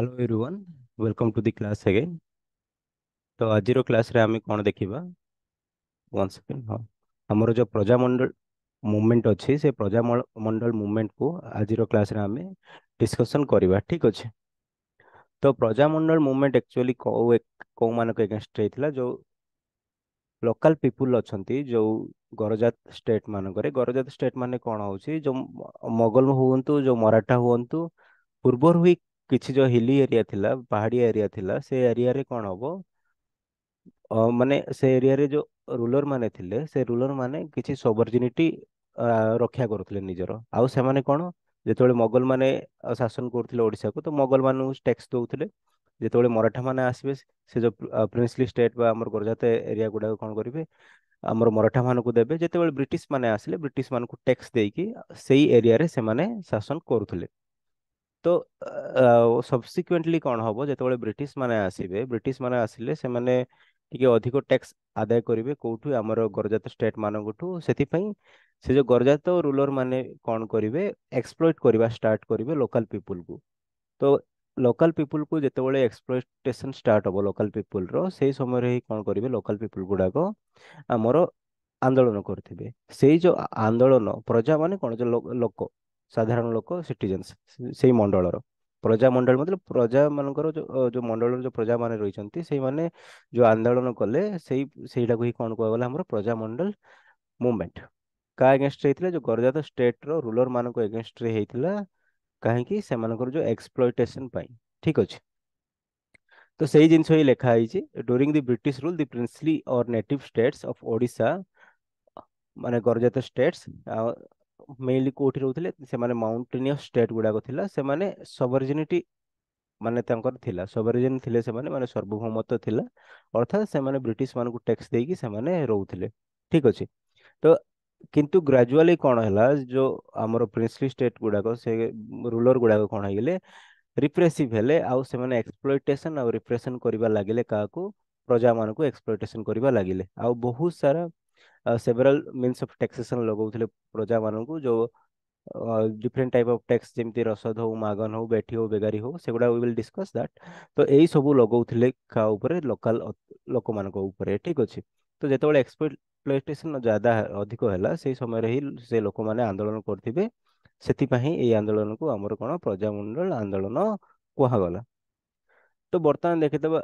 Hello everyone, welcome to the class again. तो आजिरो class रे आमे कौन देखिबा वन सेकेंड हाँ हमर जो प्रजामंडल मूवमेंट अच्छी से प्रजामंडल मूवमेंट को आजिरो क्लास रे आमे डिस्कशन करिबा ठीक अछि। तो प्रजामंडल मूवमेंट एक्चुअली को मानक एगेंस्ट रहितला जो लोकल पीपुल अछंती जो गरजात स्टेट मानकरे गरजात स्टेट माने कोन होउची जो मोगल हुवंतु जो मराठा हुवंतु पूर्वर हुई किछि जो हिली एरिया थिला पहाड़ी एरिया थिला से एरिया रे कोन हबो माने से एरिया रे जो रूलर माने थिले से रूलर माने किछि सोवर्जिनिटी रक्षा करुଥିଲେ ନିଜର ଆଉ ସେମାନେ କଣ ଯେତେବେଳେ ମୋଗଲ ମାନେ ଶାସନ କରୁଥିଲେ ଓଡିଶାକୁ ତ ମୋଗଲ ମାନଙ୍କୁ ଟैक्ସ ଦଉଥିଲେ ଯେତେବେଳେ ମରାଠା ମାନେ ଆସିବେ ସେ ଯୋଉ ପ୍ରିନ୍ସଲି ଷ୍ଟେଟ ବା ଆମର ଗରଜାତ ଏରିଆ ଗୁଡାକ କଣ କରିବେ ଆମର ମରାଠା ମାନଙ୍କୁ ଦେବେ ଯେତେବେଳେ ବ୍ରିଟିଶ ମାନେ ଆସିଲେ ବ୍ରିଟିଶ ମାନଙ୍କୁ ଟैक्ସ ଦେଇକି ସେଇ ଏରିଆରେ ସେମାନେ ଶାସନ କରୁଥିଲେ। ତ ସବସିକ୍ୱେଣ୍ଟଲି କଣ ହବ ଯେତେବେଳେ ବ୍ରିଟିଶ ମାନେ ଆସିବେ ବ୍ରିଟିଶ ମାନେ ଆସିଲେ ସେମାନେ ଟିକେ ଅଧିକ ଟैक्ସ ଆଦାୟ କରିବେ କୋଉଠୁ ଆମର ଗରଜାତ ଷ୍ଟେଟ ମାନଙ୍କଠୁ ସେଥିପାଇଁ ସେ ଯୋଉ ଗରଜାତ ରୁଲର ମାନେ କଣ କରିବେ ଏକ୍ସପ୍ଲଏଟ କରିବା ଷ୍ଟାର୍ଟ କରିବେ ଲୋକାଲ ପିପୁଲ କୁ। ତ ଲୋକାଲ ପିପୁଲ କୁ ଯେତେବେଳେ ଏକ୍ସପ୍ଲଏଟେସନ ଷ୍ଟାର୍ଟ ହବ ଲୋକାଲ ପିପୁଲ ର ସେଇ ସମୟରେ ହିଁ କଣ କରିବେ ଲୋକାଲ ପିପୁଲ ଗୁଡାକ ଆମର ଆନ୍ଦୋଳନ କରିଥିବେ। ସେଇ ଯୋଉ ଆନ୍ଦୋଳନ ପ୍ରଜା ମାନେ କଣ ଯୋଉ ଲୋକ ସାଧାରଣ ଲୋକ ସିଟିଜେନ୍ସ ସେଇ ମଣ୍ଡଳର ପ୍ରଜା ମଣ୍ଡଳ मतलब ପ୍ରଜା ମାନଙ୍କର ଯୋଉ ମଣ୍ଡଳର ଯୋଉ ପ୍ରଜା ମାନେ ରହିଛନ୍ତି ସେଇମାନେ ଯୋଉ ଆନ୍ଦୋଳନ କଲେ ସେଇଟାକୁ ହିଁ କଣ କୁହାଗଲା ଆମର ପ୍ରଜା ମଣ୍ଡଳ ମୁଭମେଣ୍ଟ। କାହା ଏଗେନଷ୍ଟ ହେଇଥିଲା ଯୋଉ ଗରଜାତ ଷ୍ଟେଟ ର ରୁଲର ମାନଙ୍କ ଏଗେନଷ୍ଟ ରେ ହେଇଥିଲା କାହିଁକି ସେମାନଙ୍କର ଯୋଉ ଏକ୍ସପ୍ଲଇଟେସନ ପାଇଁ ଠିକ ଅଛି। ତ ସେଇ ଜିନିଷ ହିଁ ଲେଖା ହେଇଛି during the British rule the princely or native states of Odisha ମାନେ ଗରଜାତ ଷ୍ଟେଟ୍ସ ମେନଲି କୋଉଠି ରହୁଥିଲେ ସେମାନେ ମାଉଣ୍ଟେନିୟସ ଷ୍ଟେଟ ଗୁଡାକ ଥିଲା ସେମାନେ ସବରଜିନିଟି ମାନେ ତାଙ୍କର ଥିଲା ସବରିଜିନ ଥିଲେ ସେମାନେ ମାନେ ସାର୍ବଭୌମତ୍ୱ ଥିଲା ଅର୍ଥାତ୍ ସେମାନେ ବ୍ରିଟିଶ ମାନଙ୍କୁ ଟैक्ସ ଦେଇକି ସେମାନେ ରହୁଥିଲେ ଠିକ ଅଛି। ତ କିନ୍ତୁ ଗ୍ରାଜୁଆଲି କଣ ହେଲା ଯୋଉ ଆମର ପ୍ରିନ୍ସଲି ଷ୍ଟେଟ ଗୁଡାକ ସେ ରୁଲର ଗୁଡାକ କଣ ହେଇଗଲେ ରିପ୍ରେସିଭ ହେଲେ ଆଉ ସେମାନେ ଏକ୍ସପ୍ଲୋଇଟେସନ ଆଉ ରିପ୍ରେସନ କରିବା ଲାଗିଲେ କାହାକୁ ପ୍ରଜା ମାନଙ୍କୁ ଏକ୍ସପ୍ଲୋଇଟେସନ କରିବା ଲାଗିଲେ ଆଉ ବହୁତ ସାରା ସେଭରାଲ ମିନ୍ସ ଅଫ ଟैक्सेशन ଲଗାଉଥିଲେ ପ୍ରଜା ମାନଙ୍କୁ ଯୋଉ डिफरेंट टाइप ऑफ टैक्स जेमती रसद हो मागन हो बेठी हो बेगारी हो सेगुडा वी विल डिस्कस दैट। तो एई सब लगाउथिले का ऊपर लोकल लोक मान ऊपर ठीक अच्छे। तो जेतेବେଳେ एक्सप्लॉइटेशन ज्यादा अधिक हैला सेई समय रे ही से लोक माने आंदोलन करथिबे ସେଥିପାଇଁ ଏଇ ଆନ୍ଦୋଳନକୁ ଆମର କଣ ପ୍ରଜାମଣ୍ଡଳ ଆନ୍ଦୋଳନ କୁହାଗଲା। तो बर्तमान देखिदबा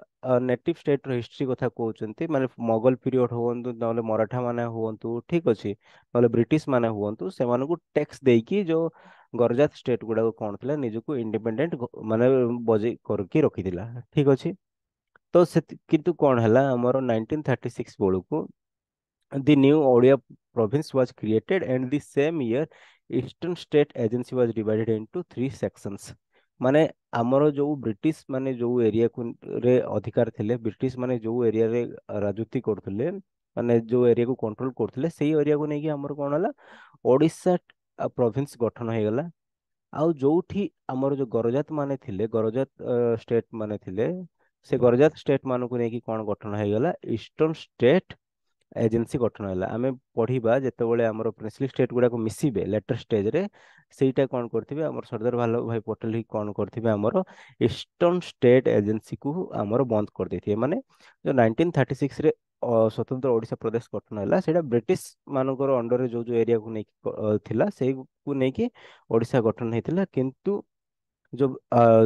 नेटिव स्टेट ର ହିଷ୍ଟ୍ରି କଥା କହୁଛନ୍ତି ମାନେ ମୋଗଲ ପିରିୟଡ ହୁଅନ୍ତୁ ନହେଲେ ମରାଠା ମାନେ ହୁଅନ୍ତୁ ଠିକ ଅଛି ନହେଲେ ବ୍ରିଟିଶ ମାନେ ହୁଅନ୍ତୁ ସେମାନଙ୍କୁ ଟैक्ସ ଦେଇକି ଯୋଉ ଗରଜାତ ଷ୍ଟେଟ ଗୁଡାକ କଣ ଥିଲା ନିଜକୁ ଇଣ୍ଡିପେଣ୍ଡେଣ୍ଟ ମାନେ ବଜେଇ କରିକି ରଖିଥିଲା ଠିକ ଅଛି। ତ ସେ କିନ୍ତୁ କଣ ହେଲା ଆମର 1936 ବେଳକୁ the new Odia province was created and the same year Eastern State Agency was divided into three sections। ମାନେ ଆମର ଯୋଉ ବ୍ରିଟିଶ ମାନେ ଯୋଉ ଏରିଆ ରେ ଅଧିକାର ଥିଲେ ବ୍ରିଟିଶ ମାନେ ଯୋଉ ଏରିଆରେ ରାଜୁତି କରୁଥିଲେ ମାନେ ଯୋଉ ଏରିଆକୁ କଣ୍ଟ୍ରୋଲ କରୁଥିଲେ ସେଇ ଏରିଆକୁ ନେଇକି ଆମର କଣ ହେଲା ଓଡିଶା ପ୍ରୋଭିନ୍ସ ଗଠନ ହେଇଗଲା। ଆଉ ଯୋଉଠି ଆମର ଯୋଉ ଗରଜାତ ମାନେ ଥିଲେ ଗରଜାତ ଷ୍ଟେଟ ମାନେ ଥିଲେ ସେ ଗରଜାତ ଷ୍ଟେଟ ମାନଙ୍କୁ ନେଇକି କଣ ଗଠନ ହେଇଗଲା ଇଷ୍ଟର୍ଣ୍ଣ ଷ୍ଟେଟ ଏଜେନ୍ସି ଗଠନ ହେଲା। ଆମେ ପଢିବା ଯେତେବେଳେ ଆମର ପ୍ରିନ୍ସଲି ଷ୍ଟେଟ ଗୁଡାକ ମିଶିବେ ଲେଟର ଷ୍ଟେଜରେ ସେଇଟା କଣ କରିଥିବେ ଆମର ସର୍ଦ୍ଦାର ବଲ୍ଲଭଭାଇ ପଟେଲ ହିଁ କଣ କରିଥିବେ ଆମର ଇଷ୍ଟର୍ଣ୍ଣ ଷ୍ଟେଟ ଏଜେନ୍ସିକୁ ଆମର ବନ୍ଦ କରିଦେଇଥିବେ। ମାନେ ଯୋଉ 1936 ରେ ସ୍ୱତନ୍ତ୍ର ଓଡିଶା ପ୍ରଦେଶ ଗଠନ ହେଲା ସେଇଟା ବ୍ରିଟିଶ ମାନଙ୍କର ଅଣ୍ଡରରେ ଯୋଉ ଯୋଉ ଏରିଆକୁ ନେଇକି ଥିଲା ସେଇକୁ ନେଇକି ଓଡିଶା ଗଠନ ହେଇଥିଲା। କିନ୍ତୁ ଯୋଉ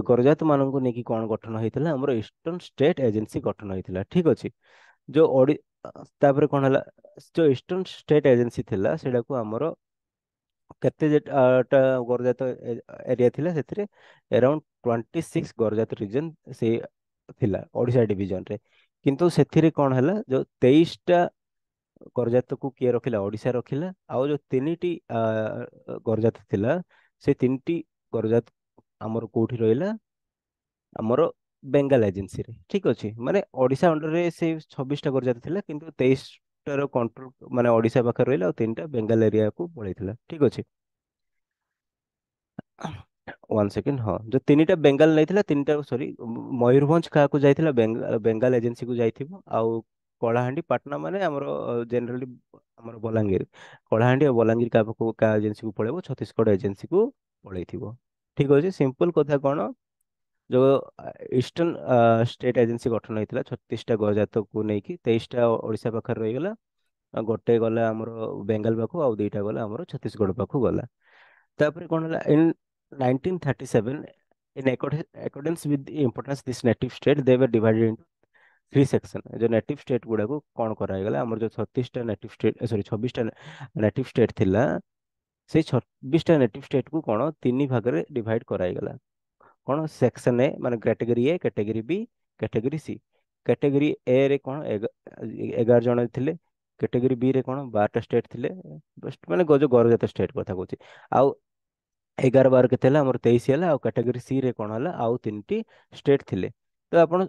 ଗରଜାତ ମାନଙ୍କୁ ନେଇକି କଣ ଗଠନ ହେଇଥିଲା ଆମର ଇଷ୍ଟର୍ଣ୍ଣ ଷ୍ଟେଟ ଏଜେନ୍ସି ଗଠନ ହେଇଥିଲା ଠିକ ଅଛି। ଯୋଉ ତାପରେ କଣ ହେଲା ଯୋଉ ଇଷ୍ଟର୍ଣ୍ଣ ଷ୍ଟେଟ ଏଜେନ୍ସି ଥିଲା ସେଇଟାକୁ ଆମର କେତେ ଟା ଗରଜାତ ଏରିଆ ଥିଲା ସେଥିରେ around 26 ଗରଜାତ ରିଜନ ସେଇ ଥିଲା ଓଡିଶା ଡିଭିଜନ ରେ। କିନ୍ତୁ ସେଥିରେ କଣ ହେଲା ଯୋଉ 23ଟା ଗରଜାତକୁ କିଏ ରଖିଲା ଓଡିଶା ରଖିଲା ଆଉ ଯୋଉ ତିନିଟି ଗରଜାତ ଥିଲା ସେ ତିନିଟି ଗରଜାତ ଆମର କୋଉଠି ରହିଲା ଆମର ବେଙ୍ଗାଲ ଏଜେନ୍ସିରେ ଠିକ ଅଛି। ମାନେ ଓଡିଶା ଅଣ୍ଡରରେ ସେ 26ଟା ଗରଜାତ ଥିଲା କିନ୍ତୁ 23ଟାର କଣ୍ଟ୍ରୋଲ ମାନେ ଓଡିଶା ପାଖରେ ରହିଲା ଆଉ ତିନିଟା ବେଙ୍ଗାଲ ଏରିଆକୁ ପଳେଇଥିଲା ଠିକ ଅଛି। वन सेकेंड हाँ जो ତିନିଟା ବେଙ୍ଗାଲ ନେଇଥିଲା ତିନିଟା ସରି ମୟୂରଭଞ୍ଜ କାହାକୁ ଯାଇଥିଲା ବେଙ୍ଗାଲ ଏଜେନ୍ସି କୁ ଯାଇଥିବ ଆଉ କଳାହାଣ୍ଡି ପାଟନା ମାନେ ଆମର ଜେନେରାଲି ଆମର ବଲାଙ୍ଗୀର କଳାହାଣ୍ଡି ଆଉ ବଲାଙ୍ଗୀର କାହା ପାଖକୁ କାହା ଏଜେନ୍ସି କୁ ପଳେଇବ ଛତିଶଗଡ଼ ଏଜେନ୍ସି କୁ ପଳେଇଥିବ ଠିକ ଅଛି। ସିମ୍ପଲ କଥା କଣ जो ईस्टर्न स्टेट एजेंसी गठन होता 36टा गजात को लेकिन 23टा ओडिशा पाखे रहीगला गोटे गला आमर बेंगल पाखु आउ दुईटा गला आमर छत्तीसगढ़ पाखु गला तापर कौन है इन 1937 in accordance with the importance this native state they were divided into three section जो नेटिव स्टेट गुड़ा को कौन कराइगला आमर जो 36टा नेटिव स्टेट सॉरी 26टा नेटिव स्टेट थिला से 26टा नेटिव स्टेट को कौन तीन भाग में डिवाइड कराइगला कौन सेक्शन ए माने category A category B category C category A रे कौन 11 जन थिले कैटेगरी बी रे कौन 12टा स्टेट थिले बस्ट माने जो गौरजात स्टेट कथा कहूँ आउ 11 12 केते हमर 23 ହେଲା ଆଉ कैटेगरी सी रे कोण ହେଲା ଆଉ ତିନିଟି स्टेट थिले तो आपण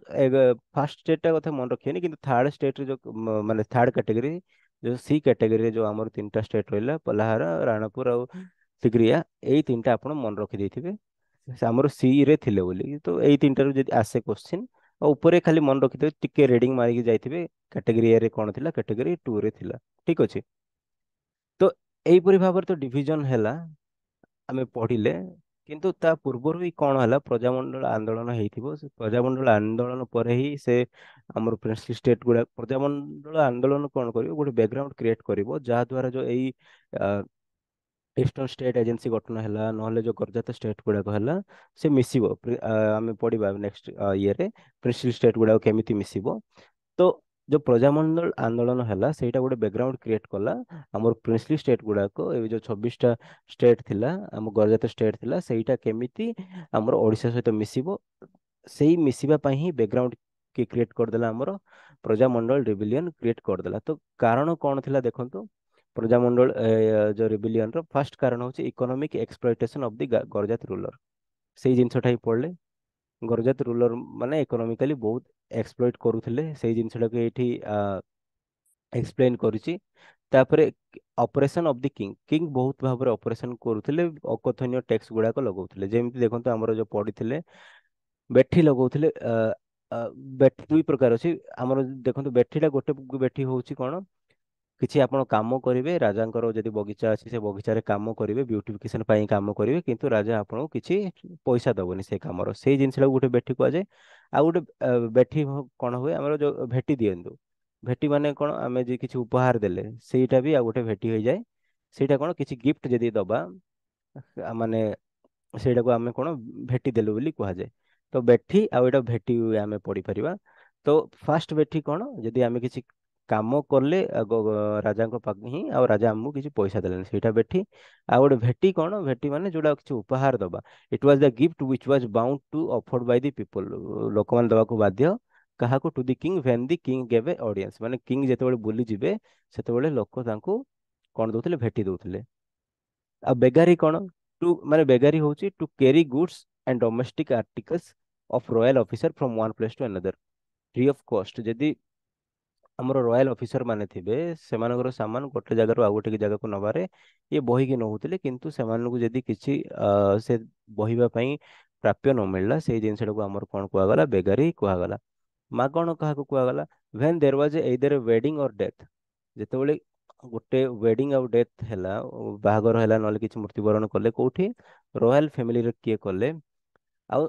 फर्स्ट स्टेट टा କଥା मन रखिएनी किंतु थर्ड स्टेट रे जो माने थर्ड कैटेगरी जो सी कैटेगरी रे जो हमर तीनटा स्टेट रहला पलाहार राणापुर ଆଉ सिग्रिया एई तीनटा आपण मन रखि ଦେଇଥିବେ से हमर सी रे थिले बोली तो एई तीनटा रो जदी आसे क्वेश्चन आ ऊपर खाली मन रखिथिबे टिके रीडिंग मारिक जाइथिबे कैटेगरी ए रे कोण थिला कैटेगरी 2 रे थिला ठीक अछि तो एईपरि भाबर तो डिवीजन ହେଲା ଆମେ ପଢିଲେ କିନ୍ତୁ ତା ପୂର୍ବରୁ ହିଁ କଣ ହେଲା ପ୍ରଜାମଣ୍ଡଳ ଆନ୍ଦୋଳନ ହେଇଥିବ ସେ ପ୍ରଜାମଣ୍ଡଳ ଆନ୍ଦୋଳନ ପରେ ହିଁ ସେ ଆମର ପ୍ରିନ୍ସଲି ଷ୍ଟେଟ ଗୁଡା ପ୍ରଜାମଣ୍ଡଳ ଆନ୍ଦୋଳନ କଣ କରିବ ଗୋଟେ ବ୍ୟାକଗ୍ରାଉଣ୍ଡ କ୍ରିଏଟ କରିବ ଯାହା ଦ୍ୱାରା ଯୋଉ ଏଇ ଇଷ୍ଟର୍ନ ଷ୍ଟେଟ ଏଜେନ୍ସି ଗଠନ ହେଲା ନହେଲେ ଯୋଉ ଗର୍ଜାତ ଷ୍ଟେଟ ଗୁଡାକ ହେଲା ସେ ମିଶିବ ଆମେ ପଢିବା ନେକ୍ସଟ ଇଏରେ ପ୍ରିନ୍ସଲି ଷ୍ଟେଟ ଗୁଡାକ କେମିତି ମିଶିବ तो जो प्रजामंडल आंदोलन है ସେଇଟା ଗୋଟେ बैकग्राउंड क्रिएट कला ଆମର प्रिंसली स्टेट गुड़ाक ए जो 26टा स्टेट थिला ଆମ ଗଜତ स्टेट थिला ସେଇଟା କେମିତି ଆମର ଓଡିଶା ସହିତ ମିଶିବ ସେଇ ମିଶିବା ପାଇଁ ହିଁ बैकग्राउंड କି କ୍ରିଏଟ କରିଦେଲା ଆମର ପ୍ରଜାମଣ୍ଡଳ ରିବିଲିୟନ କ୍ରିଏଟ କରିଦେଲା ତ କାରଣ କଣ ଥିଲା ଦେଖନ୍ତୁ ପ୍ରଜାମଣ୍ଡଳ ଯୋଉ ରିବିଲିୟନ ର ଫାର୍ଷ୍ଟ କାରଣ ହଉଛି ଇକୋନୋମିକ ଏକ୍ସପ୍ଲୟଟେସନ ଅଫ ଦି ଗରଜାତ ରୁଲର ସେଇ ଜିନିଷଟା ହିଁ ପଡିଲେ ଗରଜାତ ରୁଲର ମାନେ ଇକୋନୋମିକାଲି ବହୁତ ଏକ୍ସପ୍ଲଏଟ କରୁଥିଲେ ସେଇ ଜିନିଷଟାକୁ ଏଇଠି एक्सप्लेन करुची तापरे operation of the king king बहुत भाବରେ ऑपरेशन କରୁଥିଲେ ଅକଥନୀୟ टैक्स गुड़ाक लगाउଥିଲେ ଯେମିତି ଦେଖନ୍ତୁ ଆମର ଯୋଉ ପଡିଥିଲେ ବେଠି ଲଗାଉଥିଲେ ବେଠି ଦୁଇ ପ୍ରକାର ଅଛି ଆମର ଦେଖନ୍ତୁ ବେଠିଟା ଗୋଟେ ବେଠି ହଉଛି କଣ କିଛି ଆପଣ କାମ କରିବେ ରାଜାଙ୍କର ଯଦି ବଗିଚା ଅଛି ସେ ବଗିଚାରେ କାମ କରିବେ ବ୍ୟୁଟିଫିକେସନ ପାଇଁ କାମ କରିବେ କିନ୍ତୁ ରାଜା ଆପଣଙ୍କୁ କିଛି ପଇସା ଦବନି ସେ କାମର ସେଇ ଜିନିଷଟାକୁ ଗୋଟେ ବେଠି କୁହାଯାଏ ଆଉ ଗୋଟେ ବେଠି କଣ ହୁଏ ଆମର ଯୋଉ ଭେଟି ଦିଅନ୍ତୁ ଭେଟି ମାନେ କଣ ଆମେ ଯେ କିଛି ଉପହାର ଦେଲେ ସେଇଟା ବି ଆଉ ଗୋଟେ ଭେଟି ହେଇଯାଏ ସେଇଟା କଣ କିଛି ଗିଫ୍ଟ ଯଦି ଦବା ମାନେ ସେଇଟାକୁ ଆମେ କଣ ଭେଟି ଦେଲୁ ବୋଲି କୁହାଯାଏ ତ ବେଠି ଆଉ ଏଇଟା ଭେଟି ଆମେ ପଢିପାରିବା ତ ଫାଷ୍ଟ ବେଠି କଣ ଯଦି ଆମେ କିଛି କାମ କଲେ ରାଜାଙ୍କ ପାଖ ହିଁ ଆଉ ରାଜା ଆମକୁ କିଛି ପଇସା ଦେଲେନି ସେଇଟା ବେଠି ଆଉ ଗୋଟେ ଭେଟି କଣ ଭେଟି ମାନେ ଯୋଉଟା କିଛି ଉପହାର ଦବା it was the gift which was bound to offered by the people ଲୋକମାନେ ଦବାକୁ ବାଧ୍ୟ କାହାକୁ to the king when the king gave audience ମାନେ କିଙ୍ଗ ଯେତେବେଳେ ବୁଲି ଯିବେ ସେତେବେଳେ ଲୋକ ତାଙ୍କୁ କଣ ଦଉଥିଲେ ଭେଟି ଦଉଥିଲେ ଆଉ ବେଗାରୀ କଣ ଟୁ ମାନେ ବେଗାରୀ ହଉଛି to carry goods and domestic articles of royal officer from one place to another free of cost ଯଦି ଆମର ରୟାଲ ଅଫିସର ମାନେ ଥିବେ ସେମାନଙ୍କର ସାମାନ ଗୋଟେ ଜାଗାରୁ ଆଉ ଗୋଟେ ଜାଗାକୁ ନବାରେ ଇଏ ବହିକି ନଉଥିଲେ କିନ୍ତୁ ସେମାନଙ୍କୁ ଯଦି କିଛି ସେ ବହିବା ପାଇଁ ପ୍ରାପ୍ୟ ନ ମିଳିଲା ସେଇ ଜିନିଷଟାକୁ ଆମର କଣ କୁହାଗଲା ବେଗାରୀ କୁହାଗଲା ମାଗଣ କାହାକୁ କୁହାଗଲା when there was either a wedding or death ଯେତେବେଳେ ଗୋଟେ ୱେଡିଙ୍ଗ ଆଉ ଡେଥ୍ ହେଲା ବାହାଘର ହେଲା ନହେଲେ କିଛି ମୃତ୍ୟୁବରଣ କଲେ କୋଉଠି ରୟାଲ ଫ୍ୟାମିଲିରେ କିଏ କଲେ ଆଉ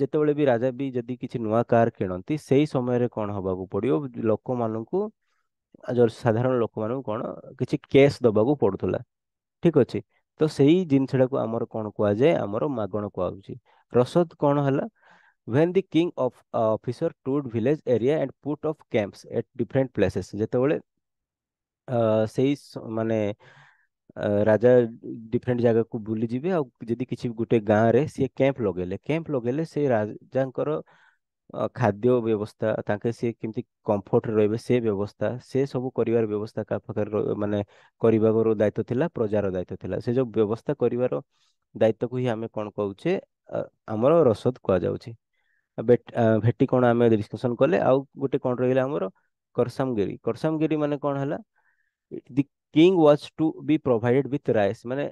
ଯେତେବେଳେ ବି ରାଜା ବି ଯଦି କିଛି ନୂଆ କାର କିଣନ୍ତି ସେଇ ସମୟରେ କଣ ହବାକୁ ପଡିବ ଲୋକମାନଙ୍କୁ ଯୋଉ ସାଧାରଣ ଲୋକମାନଙ୍କୁ କଣ କିଛି କେସ୍ ଦବାକୁ ପଡୁଥିଲା ଠିକ ଅଛି ତ ସେଇ ଜିନିଷଟାକୁ ଆମର କଣ କୁହାଯାଏ ଆମର ମାଗଣ କୁହାଯାଉଛି ରସଦ କଣ ହେଲା when the king of officer toured village area and put off camps at different places ଯେତେବେଳେ ମାନେ ରାଜା ଡିଫରେଣ୍ଟ ଜାଗାକୁ ବୁଲି ଯିବେ ଆଉ ଯଦି କିଛି ଗୋଟେ ଗାଁରେ ସିଏ କ୍ୟାମ୍ପ ଲଗେଇଲେ ସେ ରାଜାଙ୍କର ଖାଦ୍ୟ ବ୍ୟବସ୍ଥା ତାଙ୍କେ ସିଏ କେମିତି କମ୍ଫର୍ଟରେ ରହିବେ ସେ ବ୍ୟବସ୍ଥା ସେ ସବୁ କରିବାର ବ୍ୟବସ୍ଥା କାହା ପାଖରେ ମାନେ କରିବାର ଦାୟିତ୍ୱ ଥିଲା ପ୍ରଜାର ଦାୟିତ୍ୱ ଥିଲା ସେ ଯୋଉ ବ୍ୟବସ୍ଥା କରିବାର ଦାୟିତ୍ୱକୁ ହିଁ ଆମେ କଣ କହୁଛେ ଆମର ରସଦ କୁହାଯାଉଛି ଭେଟି କଣ ଆମେ ଡିସ୍କସନ କଲେ ଆଉ ଗୋଟେ କଣ ରହିଲା ଆମର କରସାମଗିରି ମାନେ କଣ ହେଲା the king was to be provided with rice ମାନେ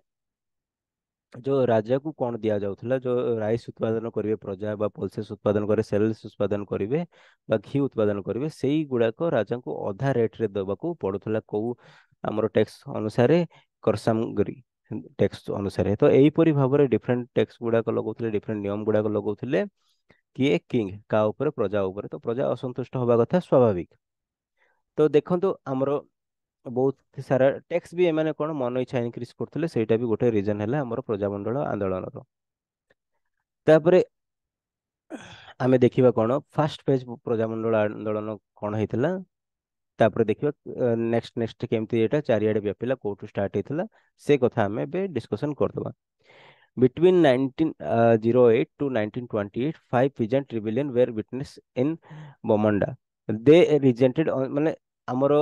ଯୋଉ ରାଜାକୁ କଣ ଦିଆଯାଉଥିଲା ଯୋଉ ରାଇସ୍ ଉତ୍ପାଦନ କରିବେ ପ୍ରଜା ବା ପଲସେସ୍ ଉତ୍ପାଦନ କରିବେ ସେଲ୍ସ ଉତ୍ପାଦନ କରିବେ ବା ଘି ଉତ୍ପାଦନ କରିବେ ସେଇ ଗୁଡାକ ରାଜାଙ୍କୁ ଅଧା ରେଟ ରେ ଦେବାକୁ ପଡୁଥିଲା କୋଉ ଆମର ଟେକ୍ସ ଅନୁସାରେ କରସାମଗିରି ଟେକ୍ସ ଅନୁସାରେ ତ ଏଇପରି ଭାବରେ ଡିଫରେଣ୍ଟ ଟେକ୍ସ ଗୁଡାକ ଲଗାଉଥିଲେ ଡିଫରେଣ୍ଟ ନିୟମ ଗୁଡାକ ଲଗାଉଥିଲେ କିଏ କିଙ୍ଗ କାହା ଉପରେ ପ୍ରଜା ଉପରେ, ତ ପ୍ରଜା ଅସନ୍ତୁଷ୍ଟ ହବା କଥା ସ୍ୱାଭାବିକ। ତ ଦେଖନ୍ତୁ ଆମର ବହୁତ ସାରା ଟେକ୍ସ ବି ଏମାନେ କଣ ମନ ଇଚ୍ଛା ଇନକ୍ରିଜ କରୁଥିଲେ, ସେଇଟା ବି ଗୋଟେ ରିଜନ ହେଲା ଆମର ପ୍ରଜାମଣ୍ଡଳ ଆନ୍ଦୋଳନର। ତାପରେ ଆମେ ଦେଖିବା କଣ ଫାଷ୍ଟ ଫେଜ ପ୍ରଜାମଣ୍ଡଳ ଆନ୍ଦୋଳନ କଣ ହେଇଥିଲା, ତାପରେ ଦେଖିବା ନେକ୍ସଟ ନେକ୍ସଟ କେମିତି ଏଇଟା ଚାରିଆଡେ ବ୍ୟାପିଲା, କୋଉଠୁ ଷ୍ଟାର୍ଟ ହେଇଥିଲା, ସେ କଥା ଆମେ ଏବେ ଡିସ୍କସନ କରିଦବା। Between 1908 to 1928, five peasant rebellion were witnessed in Bomanda. They resented ମାନେ ଆମର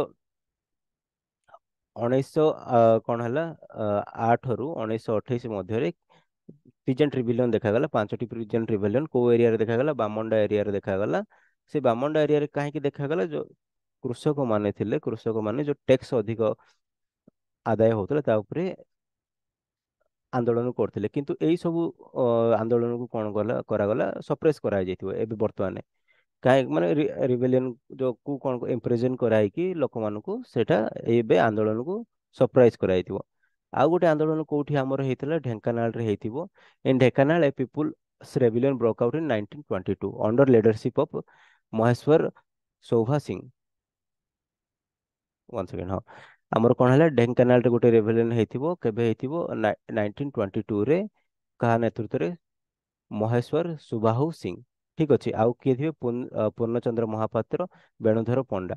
1908 ରୁ 1928 ମଧ୍ୟରେ ପିଜେଣ୍ଟ ରିଭିଲିୟନ ଦେଖାଗଲା। ପାଞ୍ଚଟି ପିଜେଣ୍ଟ ରିଭିଲିୟନ କୋଉ ଏରିଆରେ ଦେଖାଗଲା? ବାମଣ୍ଡା ଏରିଆରେ ଦେଖାଗଲା। ସେ ବାମଣ୍ଡା ଏରିଆରେ କାହିଁକି ଦେଖାଗଲା? ଯୋଉ କୃଷକ ମାନେ ଥିଲେ, କୃଷକ ମାନେ ଯୋଉ ଟେକ୍ସ ଅଧିକ ଆଦାୟ ହଉଥିଲା ତା ଉପରେ ଆନ୍ଦୋଳନ କରୁଥିଲେ, କିନ୍ତୁ ଏଇ ସବୁ ଆନ୍ଦୋଳନକୁ କଣ କରାଗଲା, ସପ୍ରେସ୍ କରାଯାଇଥିବ ଏବେ ବର୍ତ୍ତମାନ। କାହିଁକି ମାନେ ରିବେଲିୟନ ଯୋଉ କଣ ଇମ୍ପ୍ରେଜନ କରାହେଇକି ଲୋକମାନଙ୍କୁ ସେଇଟା ଏବେ ଆନ୍ଦୋଳନକୁ ସରପ୍ରାଇଜ କରାଯାଇଥିବ। ଆଉ ଗୋଟେ ଆନ୍ଦୋଳନ କୋଉଠି ଆମର ହେଇଥିଲା? ଢେଙ୍କାନାଳରେ ହେଇଥିବ। In Dhenkanal a people's rebellion broke out in 1922 under leadership of Maheswar Soubha Singh. One second, ହଁ ଆମର କଣ ହେଲା, ଢେଙ୍କାନାଳରେ ଗୋଟେ ରେଭେଲିୟନ ହେଇଥିବ, କେବେ ହେଇଥିବ? 1922 ରେ। କାହା ନେତୃତ୍ୱରେ? ମହେଶ୍ୱର ସୁବାହୁ ସିଂ। ଠିକ ଅଛି। ଆଉ କିଏ ଥିବେ? ପୂର୍ଣ୍ଣଚନ୍ଦ୍ର ମହାପାତ୍ର, ବେଣୁଧର ପଣ୍ଡା।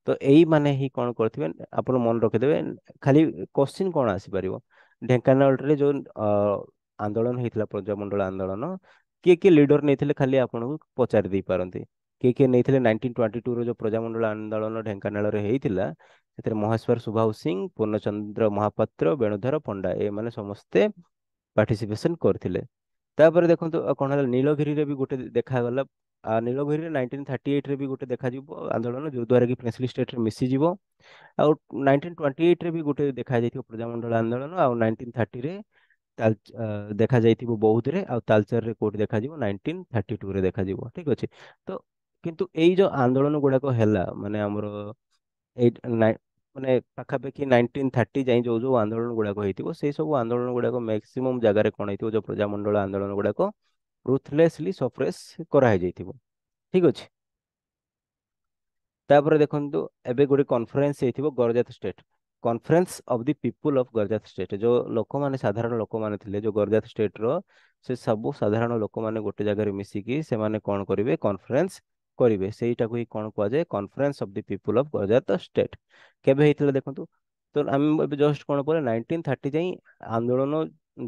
ତ ଏଇ ମାନେ ହିଁ କଣ କରିଥିବେ, ଆପଣ ମନେ ରଖିଦେବେ। ଖାଲି କୋଶ୍ଚିନ୍ କଣ ଆସିପାରିବ, ଢେଙ୍କାନାଳରେ ଯୋଉ ଅ, ଆନ୍ଦୋଳନ ହେଇଥିଲା ପ୍ରଜାମଣ୍ଡଳ ଆନ୍ଦୋଳନ, କିଏ କିଏ ଲିଡର ନେଇଥିଲେ ଖାଲି ଆପଣଙ୍କୁ ପଚାରି ଦେଇ ପାରନ୍ତି। କିଏ କିଏ ନେଇଥିଲେ 1922 ର ଯୋଉ ପ୍ରଜାମଣ୍ଡଳ ଆନ୍ଦୋଳନ ଢେଙ୍କାନାଳରେ ହେଇଥିଲା, ସେଥିରେ ମହେଶ୍ୱର ସୁବାହୁ ସିଂ, ପୂର୍ଣ୍ଣଚନ୍ଦ୍ର ମହାପାତ୍ର, ବେଣୁଧର ପଣ୍ଡା ଏମାନେ ସମସ୍ତେ ପାର୍ଟିସିପେସନ କରିଥିଲେ। ତାପରେ ଦେଖନ୍ତୁ କଣ ହେଲା, ନୀଳଗିରିରେ ବି ଗୋଟେ ଦେଖାଗଲା। ନୀଳଗିରିରେ 1938ରେ ବି ଗୋଟେ ଦେଖାଯିବ ଆନ୍ଦୋଳନ, ଯୋଉ ଦ୍ୱାରା କି ପ୍ରିନ୍ସଲି ଷ୍ଟେଟରେ ମିଶିଯିବ। ଆଉ 1928ରେ ବି ଗୋଟେ ଦେଖାଯାଇଥିବ ପ୍ରଜାମଣ୍ଡଳ ଆନ୍ଦୋଳନ, ଆଉ 1930ରେ ଦେଖାଯାଇଥିବ ବୌଦ୍ଧରେ, ଆଉ ତାଲଚେରରେ କୋଉଠି ଦେଖାଯିବ? 1932ରେ ଦେଖାଯିବ। ଠିକ ଅଛି। ତ କିନ୍ତୁ ଏଇ ଯୋଉ ଆନ୍ଦୋଳନ ଗୁଡାକ ହେଲା, ମାନେ ଆମର ଏଇଟ ମାନେ ପାଖାପାଖି 1930 ଯାଇ ଯୋଉ ଯୋଉ ଆନ୍ଦୋଳନ ଗୁଡାକ ହେଇଥିବ, ସେଇ ସବୁ ଆନ୍ଦୋଳନ ଗୁଡାକ ମ୍ୟାକ୍ସିମମ୍ ଜାଗାରେ କଣ ହେଇଥିବ, ଯୋଉ ପ୍ରଜାମଣ୍ଡଳ ଆନ୍ଦୋଳନ ଗୁଡାକ ରୁଥଲେସଲି ସପ୍ରେସ୍ କରାହେଇଯାଇଥିବ। ଠିକ ଅଛି। ତାପରେ ଦେଖନ୍ତୁ ଏବେ ଗୋଟେ କନଫରେନ୍ସ ହେଇଥିବ Garjat state, conference of the people of Garjat state. ଯୋଉ ଲୋକମାନେ, ସାଧାରଣ ଲୋକମାନେ ଥିଲେ ଯୋଉ ଗରଜାତ ଷ୍ଟେଟ ର, ସେ ସବୁ ସାଧାରଣ ଲୋକମାନେ ଗୋଟେ ଜାଗାରେ ମିଶିକି ସେମାନେ କଣ କରିବେ? କନଫରେନ୍ସ କରିବେ। ସେଇଟାକୁ ହିଁ କଣ କୁହାଯାଏ? Conference of the people of Garjat state. କେବେ ହେଇଥିଲା ଦେଖନ୍ତୁ? ତ ଆମେ ଏବେ ଜଷ୍ଟ କଣ ପରେ 1930 ଯାଇ ଆନ୍ଦୋଳନ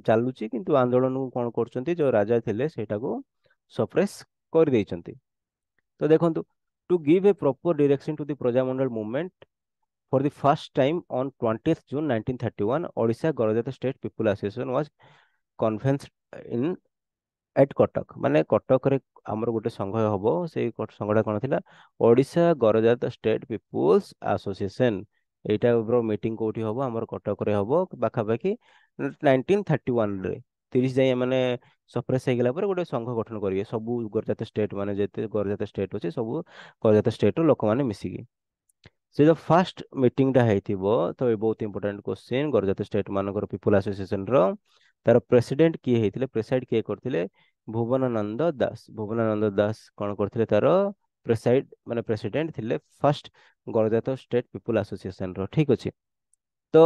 ଚାଲୁଛି, କିନ୍ତୁ ଆନ୍ଦୋଳନକୁ କଣ କରୁଛନ୍ତି, ଯୋଉ ରାଜା ଥିଲେ ସେଇଟାକୁ ସପ୍ରେସ୍ କରିଦେଇଛନ୍ତି। ତ ଦେଖନ୍ତୁ, to give a proper direction to the Prajamandal movement, for the first time on 20th June 1931, Odisha Garajata State People Association was convened in at Cuttack. ମାନେ କଟକରେ ଆମର ଗୋଟେ ସଂଘ ହବ, ସେଇ ସଂଘଟା କଣ ଥିଲା? Odisha Garjat state people's association. ଏଇଟା ମିଟିଂ କୋଉଠି ହବ? ଆମର କଟକରେ ହବ, ପାଖାପାଖି 1931ରେ। 30 ଯାଇ ମାନେ ସପ୍ରେସ୍ ହେଇଗଲା ପରେ ଗୋଟେ ସଂଘ ଗଠନ କରିବେ, ସବୁ ଗରଜାତ ଷ୍ଟେଟ ମାନେ ଯେତେ ଗରଜାତ ଷ୍ଟେଟ ଅଛି ସବୁ ଗରଜାତ ଷ୍ଟେଟ ର ଲୋକମାନେ ମିଶିକି। ସେ ଯୋଉ ଫାଷ୍ଟ ମିଟିଂଟା ହେଇଥିବ, ତ ଏ ବହୁତ ଇମ୍ପୋର୍ଟାଣ୍ଟ କ୍ୱେଶ୍ଚିନ୍, ଗରଜାତ ଷ୍ଟେଟ ମାନଙ୍କର ପିପୁଲ ଆସୋସିଏସନ ର ତାର ପ୍ରେସିଡେଣ୍ଟ କିଏ ହେଇଥିଲେ, ପ୍ରେସାଇଡ୍ କିଏ କରିଥିଲେ? ଭୁବନାନନ୍ଦ ଦାସ। ଭୁବନାନନ୍ଦ ଦାସ କଣ କରିଥିଲେ? ତାର ପ୍ରେସାଇଡ୍ ମାନେ ପ୍ରେସିଡେଣ୍ଟ ଥିଲେ ଫାଷ୍ଟ ଗଣଜାତ ଷ୍ଟେଟ ପିପୁଲ ଆସୋସିଏସନ ର। ଠିକ ଅଛି। ତ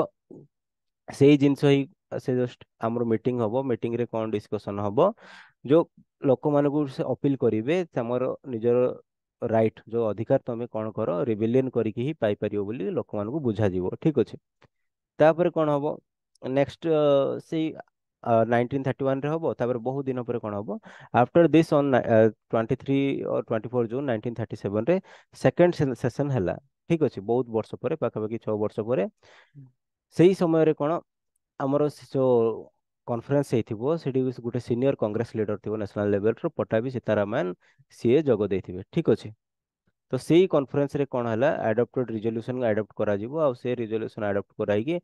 ସେଇ ଜିନିଷ ହିଁ, ସେ ଜଷ୍ଟ ଆମର ମିଟିଂ ହବ, ମିଟିଂ ରେ କଣ ଡିସ୍କସନ ହବ, ଯୋଉ ଲୋକମାନଙ୍କୁ ସେ ଅପିଲ କରିବେ ତମର ନିଜର ରାଇଟ୍, ଯୋଉ ଅଧିକାର ତମେ କଣ କର, ରିବେଲିୟନ କରିକି ହିଁ ପାଇପାରିବ ବୋଲି ଲୋକମାନଙ୍କୁ ବୁଝାଯିବ। ଠିକ ଅଛି। ତାପରେ କଣ ହବ ନେକ୍ସଟ? ସେଇ 1931ରେ ହବ। ତାପରେ ବହୁତ ଦିନ ପରେ କଣ ହବ? After this on 23 or 24 June 1937ରେ ସେକେଣ୍ଡ ସେସନ ହେଲା। ଠିକ ଅଛି। ବହୁତ ବର୍ଷ ପରେ, ପାଖାପାଖି 6 ବର୍ଷ ପରେ, ସେଇ ସମୟରେ କଣ ଆମର ସେ ଯୋଉ କନଫରେନ୍ସ ହେଇଥିବ, ସେଠି ଗୋଟେ ସିନିୟର କଂଗ୍ରେସ ଲିଡର ଥିବ ନ୍ୟାସନାଲ ଲେଭେଲର, ପଟାଭି ସୀତାରାମନ, ସିଏ ଯୋଗ ଦେଇଥିବେ। ଠିକ ଅଛି। ତ ସେଇ କନଫରେନ୍ସ ରେ କଣ ହେଲା, ଆଡପ୍ଟେଡ ରିଜଲ୍ୟୁସନ ଆଡପ୍ଟ କରାଯିବ, ଆଉ ସେ ରିଜଲ୍ୟୁସନ ଆଡପ୍ଟ କରାଇକି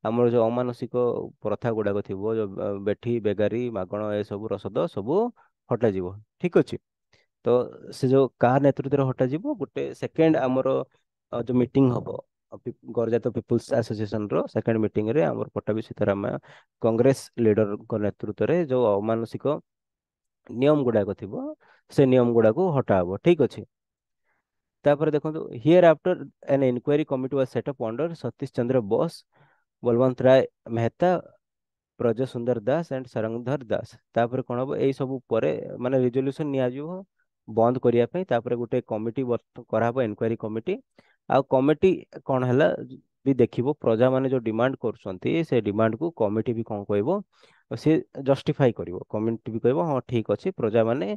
ଆମର ଯୋଉ ଅମାନୁଷିକ ପ୍ରଥା ଗୁଡାକ ଥିବ, ଯୋଉ ବେଠି ବେଗାରୀ ମାଗଣ ଏ ସବୁ ରସଦ ସବୁ ହଟାଯିବ। ଠିକ ଅଛି। ତ ସେ ଯୋଉ କାହା ନେତୃତ୍ୱରେ ହଟାଯିବ? ଗୋଟେ ସେକେଣ୍ଡ ଆମର ଯୋଉ ମିଟିଂ ହବ ଗରଜାତ ପିପୁଲ୍ସ ଆସୋସିଏସନ ର ସେକେଣ୍ଡ ମିଟିଂ ରେ, ଆମର ପଟ୍ଟାଭି ସୀତାରାମା କଂଗ୍ରେସ ଲିଡରଙ୍କ ନେତୃତ୍ୱରେ ଯୋଉ ଅମାନୁଷିକ ନିୟମ ଗୁଡାକ ଥିବ ସେ ନିୟମ ଗୁଡାକୁ ହଟା ହବ, ଠିକ ଅଛି। ତାପରେ ଦେଖନ୍ତୁ, here after an inquiry committee was set up under Satish Chandra Bose, Balwant Rai Mehta, Braja Sundar Das and Sarangdhar Das. ତାପରେ କଣ ହବ, ଏଇ ସବୁ ପରେ ମାନେ ରିଜଲ୍ୟୁସନ ନିଆଯିବ ବନ୍ଦ କରିବା ପାଇଁ। ତାପରେ ଗୋଟେ କମିଟି କରାହବ, ଇନକ୍ୱାରୀ କମିଟି। ଆଉ କମିଟି କଣ ହେଲା ବି ଦେଖିବ, ପ୍ରଜା ମାନେ ଯୋଉ ଡିମାଣ୍ଡ କରୁଛନ୍ତି ସେ ଡିମାଣ୍ଡ କୁ କମିଟି ବି କଣ କହିବ, ସେ ଜଷ୍ଟିଫାଇ କରିବ। କମିଟି ବି କହିବ ହଁ ଠିକ ଅଛି, ପ୍ରଜା ମାନେ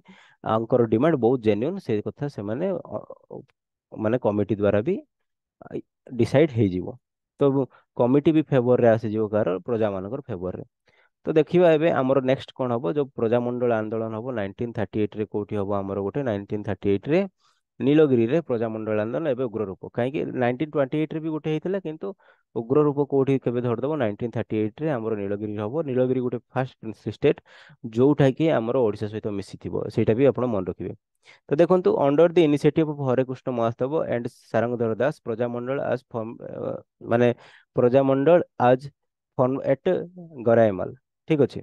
ଆଙ୍କର ଡିମାଣ୍ଡ ବହୁତ ଜେନ୍ୟୁନ୍, ସେ କଥା ସେମାନେ ମାନେ କମିଟି ଦ୍ଵାରା ବି ଡିସାଇଡ୍ ହେଇଯିବ। ତ କମିଟି ବି ଫେଭରରେ ଆସିଯିବ, କାହାର, ପ୍ରଜା ମାନଙ୍କର ଫେଭରରେ। ତ ଦେଖିବା ଏବେ ଆମର ନେକ୍ସଟ କଣ ହବ, ଯୋଉ ପ୍ରଜାମଣ୍ଡଳ ଆନ୍ଦୋଳନ ହବ 1938 ରେ, କୋଉଠି ହବ ଆମର ଗୋଟେ 1938 ରେ ନୀଳଗିରିରେ ପ୍ରଜାମଣ୍ଡଳ ଆନ୍ଦୋଳନ ଏବେ ଉଗ୍ର ରୂପ। କାହିଁକି 1928 ରେ ବି ଗୋଟେ ହେଇଥିଲା, କିନ୍ତୁ ଉଗ୍ର ରୂପ କୋଉଠି କେବେ ଧରିଦବ, 1938 ରେ ଆମର ନୀଳଗିରି ହବ। ନୀଳଗିରି ଗୋଟେ ଫାର୍ଷ୍ଟ ପ୍ରିନ୍ସଲି ଷ୍ଟେଟ୍ ଯୋଉଟା କି ଆମର ଓଡିଶା ସହିତ ମିଶିଥିବ, ସେଇଟା ବି ଆପଣ ମନେ ରଖିବେ। ତ ଦେଖନ୍ତୁ, under the initiative of Harekrushna Mahadev and Sarangadhar Das, Prajamandal was formed, ମାନେ ପ୍ରଜାମଣ୍ଡଳ ଆଜ ଫର୍ମ ଏଟ ଗରାଇମାଲ, ଠିକ ଅଛି।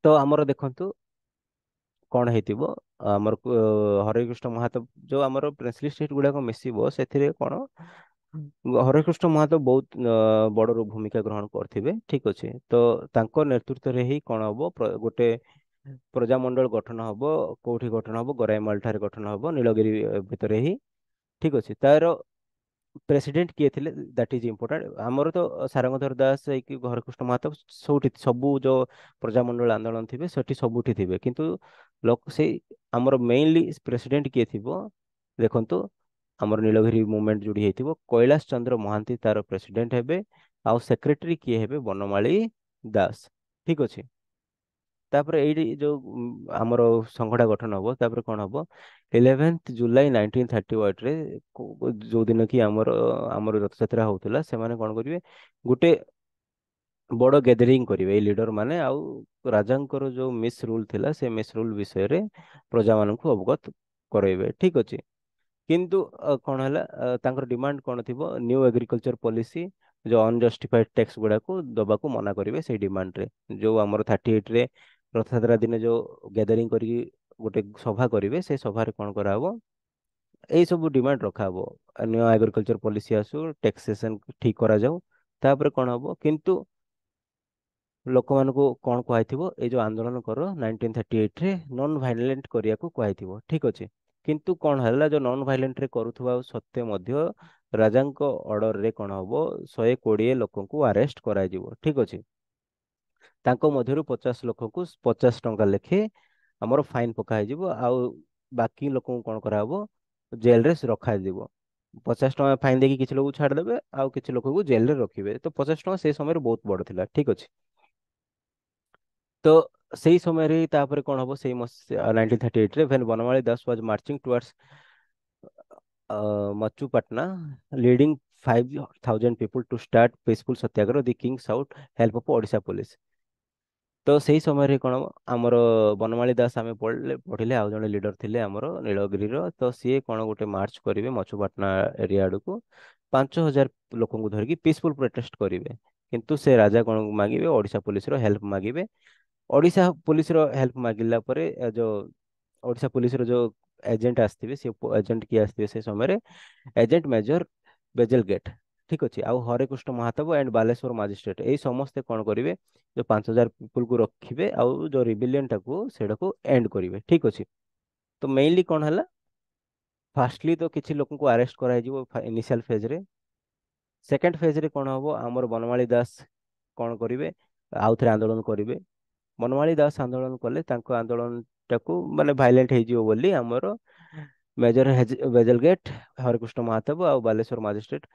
ତ ଆମର ଦେଖନ୍ତୁ କଣ ହେଇଥିବ, ଆମର ହରେକୃଷ୍ଣ ମହାଦେବ ଯୋଉ ଆମର ପ୍ରିନ୍ସଲି ଷ୍ଟେଟ୍ ଗୁଡାକ ମିଶିବ, ସେଥିରେ କଣ ହରେକୃଷ୍ଣ ମହାଦେବ ବହୁତ ବଡ ଭୂମିକା ଗ୍ରହଣ କରିଥିବେ, ଠିକ ଅଛି। ତ ତାଙ୍କ ନେତୃତ୍ୱରେ ହିଁ କଣ ହବ, ଗୋଟେ ପ୍ରଜାମଣ୍ଡଳ ଗଠନ ହବ। କୋଉଠି ଗଠନ ହବ, ଗରାଇମାଲ ଠାରେ ଗଠନ ହବ, ନୀଳଗିରି ଭିତରେ ହିଁ, ଠିକ ଅଛି। ତାର ପ୍ରେସିଡେଣ୍ଟ କିଏ ଥିଲେ, ଦ୍ୟାଟ ଇଜ ଇମ୍ପୋର୍ଟାଣ୍ଟ। ଆମର ତ ସାରଙ୍ଗଧର ଦାସ ହେଇକି ହରେକୃଷ୍ଣ ମହାଦେବ ସବୁଠି, ସବୁ ଯୋଉ ପ୍ରଜାମଣ୍ଡଳ ଆନ୍ଦୋଳନ ଥିବେ ସେଠି ସବୁଠି ଥିବେ, କିନ୍ତୁ ଲୋକ ସେଇ ଆମର ମେଇନଲି ପ୍ରେସିଡେଣ୍ଟ କିଏ ଥିବ, ଦେଖନ୍ତୁ ଆମର ନୀଳଗିରି ମୁଭମେଣ୍ଟ ଯୋଉଠି ହେଇଥିବ, କୈଳାସ ଚନ୍ଦ୍ର ମହାନ୍ତି ତାର ପ୍ରେସିଡେଣ୍ଟ ହେବେ। ଆଉ ସେକ୍ରେଟାରୀ କିଏ ହେବେ, ବନମାଳୀ ଦାସ, ଠିକ ଅଛି। ତାପରେ ଏଇଠି ଯୋଉ ଆମର ସଂଘଟା ଗଠନ ହବ, ତାପରେ କଣ ହବ, 11th ଜୁଲାଇ 1938 ରେ, ଯୋଉ ଦିନ କି ଆମର ଆମର ରଥଯାତ୍ରା ହଉଥିଲା, ସେମାନେ କଣ କରିବେ, ଗୋଟେ ବଡ ଗ୍ୟାଦରିଂ କରିବେ ଏଇ ଲିଡର ମାନେ। ଆଉ ରାଜାଙ୍କର ଯୋଉ ମିସ୍ ରୁଲ ଥିଲା, ସେ ମିସ୍ ରୁଲ ବିଷୟରେ ପ୍ରଜାମାନଙ୍କୁ ଅବଗତ କରାଇବେ, ଠିକ ଅଛି। କିନ୍ତୁ କଣ ହେଲା, ତାଙ୍କର ଡିମାଣ୍ଡ କଣ ଥିବ, ନ୍ୟୁ ଏଗ୍ରିକଲଚର ପଲିସି, ଯୋଉ ଅନଜଷ୍ଟିଫାଇଡ ଟେକ୍ସ ଗୁଡାକୁ ଦବାକୁ ମନା କରିବେ ସେଇ ଡିମାଣ୍ଡରେ। ଯୋଉ ଆମର 38 ରେ ରଥଯାତ୍ରା ଦିନେ ଯୋଉ ଗ୍ୟାଦରିଂ କରିକି ଗୋଟେ ସଭା କରିବେ, ସେ ସଭାରେ କଣ କରାହବ, ଏଇ ସବୁ ଡିମାଣ୍ଡ ରଖାହବ। ନୂଆ ଏଗ୍ରିକଲଚର ପଲିସି ଆସୁ, ଟେକ୍ସେସନ ଠିକ କରାଯାଉ। ତାପରେ କଣ ହବ, କିନ୍ତୁ ଲୋକମାନଙ୍କୁ କଣ କୁହାଇଥିବ, ଏଇ ଯୋଉ ଆନ୍ଦୋଳନ କର 1938 ରେ ନନ ଭାଇଲେଣ୍ଟ କରିବାକୁ କୁହାଇଥିବ, ଠିକ ଅଛି। କିନ୍ତୁ କଣ ହେଲା, ଯୋଉ ନନ ଭାଇଲେଣ୍ଟ ରେ କରୁଥିବା ସତ୍ତ୍ୱେ ମଧ୍ୟ ରାଜାଙ୍କ ଅର୍ଡରରେ କଣ ହବ, 120 ଲୋକଙ୍କୁ ଆରେଷ୍ଟ କରାଯିବ, ଠିକ ଅଛି। ତାଙ୍କ ମଧ୍ୟରୁ 50 ଲୋକଙ୍କୁ 50 ଟଙ୍କା ଲେଖେ ଆମର ଫାଇନ ପକା ହେଇଯିବ। ଆଉ ବାକି ଲୋକଙ୍କୁ କଣ କରାହବ, ଜେଲରେ ରଖାଯିବ। 50 ଟଙ୍କା ଫାଇନ ଦେଇକି କିଛି ଲୋକକୁ ଛାଡିଦେବେ, ଆଉ କିଛି ଲୋକକୁ ଜେଲରେ ରଖିବେ। ତ 50 ଟଙ୍କା ସେଇ ସମୟରେ ବହୁତ ବଡ ଥିଲା, ଠିକ ଅଛି। ତ ସେଇ ସମୟରେ ତାପରେ କଣ ହବ, ସେଇ 1938 ରେ when Banamali Das was marching towards ମଚୁପାଟନା leading 5,000 people to start peaceful satyagraha, the king sought help of Odisha police। ତ ସେଇ ସମୟରେ କଣ ହବ, ଆମର ବନମାଳୀ ଦାସ ଆମେ ପଢିଲେ ଆଉ ଜଣେ ଲିଡର ଥିଲେ ଆମର ନୀଳଗିରିର। ତ ସିଏ କଣ ଗୋଟେ ମାର୍ଚ୍ଚ କରିବେ ମଛୁପାଟଣା ଏରିଆ ଆଡକୁ, 5,000 ଲୋକଙ୍କୁ ଧରିକି ପିସଫୁଲ ପ୍ରୋଟେଷ୍ଟ କରିବେ। କିନ୍ତୁ ସେ ରାଜା କଣ ମାଗିବେ, ଓଡ଼ିଶା ପୋଲିସର ହେଲ୍ପ ମାଗିବେ। ଓଡ଼ିଶା ପୋଲିସର ହେଲ୍ପ ମାଗିଲା ପରେ ଯୋଉ ଓଡ଼ିଶା ପୋଲିସର ଯୋଉ ଏଜେଣ୍ଟ ଆସିଥିବେ, ସେ ଏଜେଣ୍ଟ କିଏ ଆସିଥିବେ ସେ ସମୟରେ, ଏଜେଣ୍ଟ ମେଜର ବେଜେଲ ଗେଟ୍, ଠିକ ଅଛି। ଆଉ ହରେକୃଷ୍ଣ ମହାତାବ ଆଣ୍ଡ ବାଲେଶ୍ୱର ମାଜିଷ୍ଟ୍ରେଟ, ଏଇ ସମସ୍ତେ କଣ କରିବେ, ଯୋଉ 5,000 ପିପୁଲକୁ ରଖିବେ, ଆଉ ଯୋଉ ରିବିଲିୟନ ଟାକୁ ସେଟାକୁ ଏଣ୍ଡ କରିବେ, ଠିକ ଅଛି। ତ ମେଇନଲି କଣ ହେଲା, ଫାର୍ଷ୍ଟଲି ତ କିଛି ଲୋକଙ୍କୁ ଆରେଷ୍ଟ କରାଯିବ ଇନିସିଆଲ ଫେଜରେ। ସେକେଣ୍ଡ ଫେଜରେ କଣ ହବ, ଆମର ବନମାଳୀ ଦାସ କଣ କରିବେ, ଆଉ ଥରେ ଆନ୍ଦୋଳନ କରିବେ। ବନମାଳୀ ଦାସ ଆନ୍ଦୋଳନ କଲେ, ତାଙ୍କ ଆନ୍ଦୋଳନ ଟାକୁ ମାନେ ଭାଇଲେଣ୍ଟ ହେଇଯିବ ବୋଲି ଆମର ମେଜର ବେଜଲ ଗେଟ୍, ହରେକୃଷ୍ଣ ମହାତାବ ଆଉ ବାଲେଶ୍ୱର ମାଜିଷ୍ଟ୍ରେଟ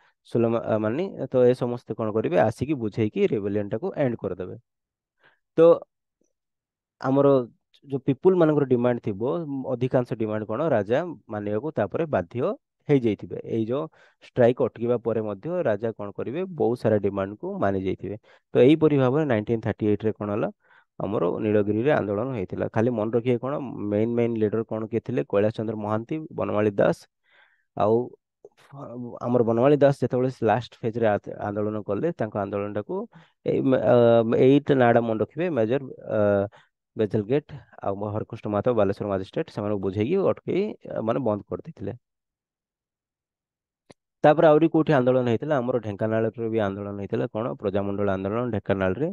ମାନି, ତ ଏ ସମସ୍ତେ କଣ କରିବେ, ଆସିକି ବୁଝେଇକି ରେବେଲିୟନ ଟାକୁ ଏଣ୍ଡ କରିଦେବେ। ତ ଆମର ଯୋଉ ପିପୁଲ ମାନଙ୍କର ଡିମାଣ୍ଡ ଥିବ, ଅଧିକାଂଶ ଡିମାଣ୍ଡ କଣ ରାଜା ମାନିବାକୁ ତାପରେ ବାଧ୍ୟ ହେଇଯାଇଥିବେ। ଏଇ ଯୋଉ ଷ୍ଟ୍ରାଇକ ଅଟକିବା ପରେ ମଧ୍ୟ ରାଜା କଣ କରିବେ, ବହୁତ ସାରା ଡିମାଣ୍ଡକୁ ମାନି ଯାଇଥିବେ। ତ ଏଇପରି ଭାବରେ 1938 ରେ କଣ ହେଲା, ଆମର ନୀଳଗିରିରେ ଆନ୍ଦୋଳନ ହେଇଥିଲା। ଖାଲି ମନେ ରଖିବେ, କଣ ମେନ୍ ଲିଡର କଣ କିଏ ଥିଲେ, କୈଳାସ ଚନ୍ଦ୍ର ମହାନ୍ତି, ବନମାଳୀ ଦାସ। ଆଉ ଆମର ବନମାଳୀ ଦାସ ଯେତେବେଳେ ଲାଷ୍ଟ ଫେଜରେ ଆନ୍ଦୋଳନ କଲେ, ତାଙ୍କ ଆନ୍ଦୋଳନଟାକୁ ଏଇଟା ନାଁଟା ମନେ ରଖିବେ, ମେଜର ବେଜେଲ ଗେଟ୍ ଆଉ ହରକୃଷ୍ଣ ମାହାତ ବାଲେଶ୍ୱର ମାଜିଷ୍ଟ୍ରେଟ ସେମାନଙ୍କୁ ବୁଝେଇକି ଅଟକେଇ ମାନେ ବନ୍ଦ କରିଦେଇଥିଲେ। ତାପରେ ଆହୁରି କୋଉଠି ଆନ୍ଦୋଳନ ହେଇଥିଲା, ଆମର ଢେଙ୍କାନାଳରେ ବି ଆନ୍ଦୋଳନ ହେଇଥିଲା, କଣ ପ୍ରଜାମଣ୍ଡଳ ଆନ୍ଦୋଳନ ଢେଙ୍କାନାଳରେ।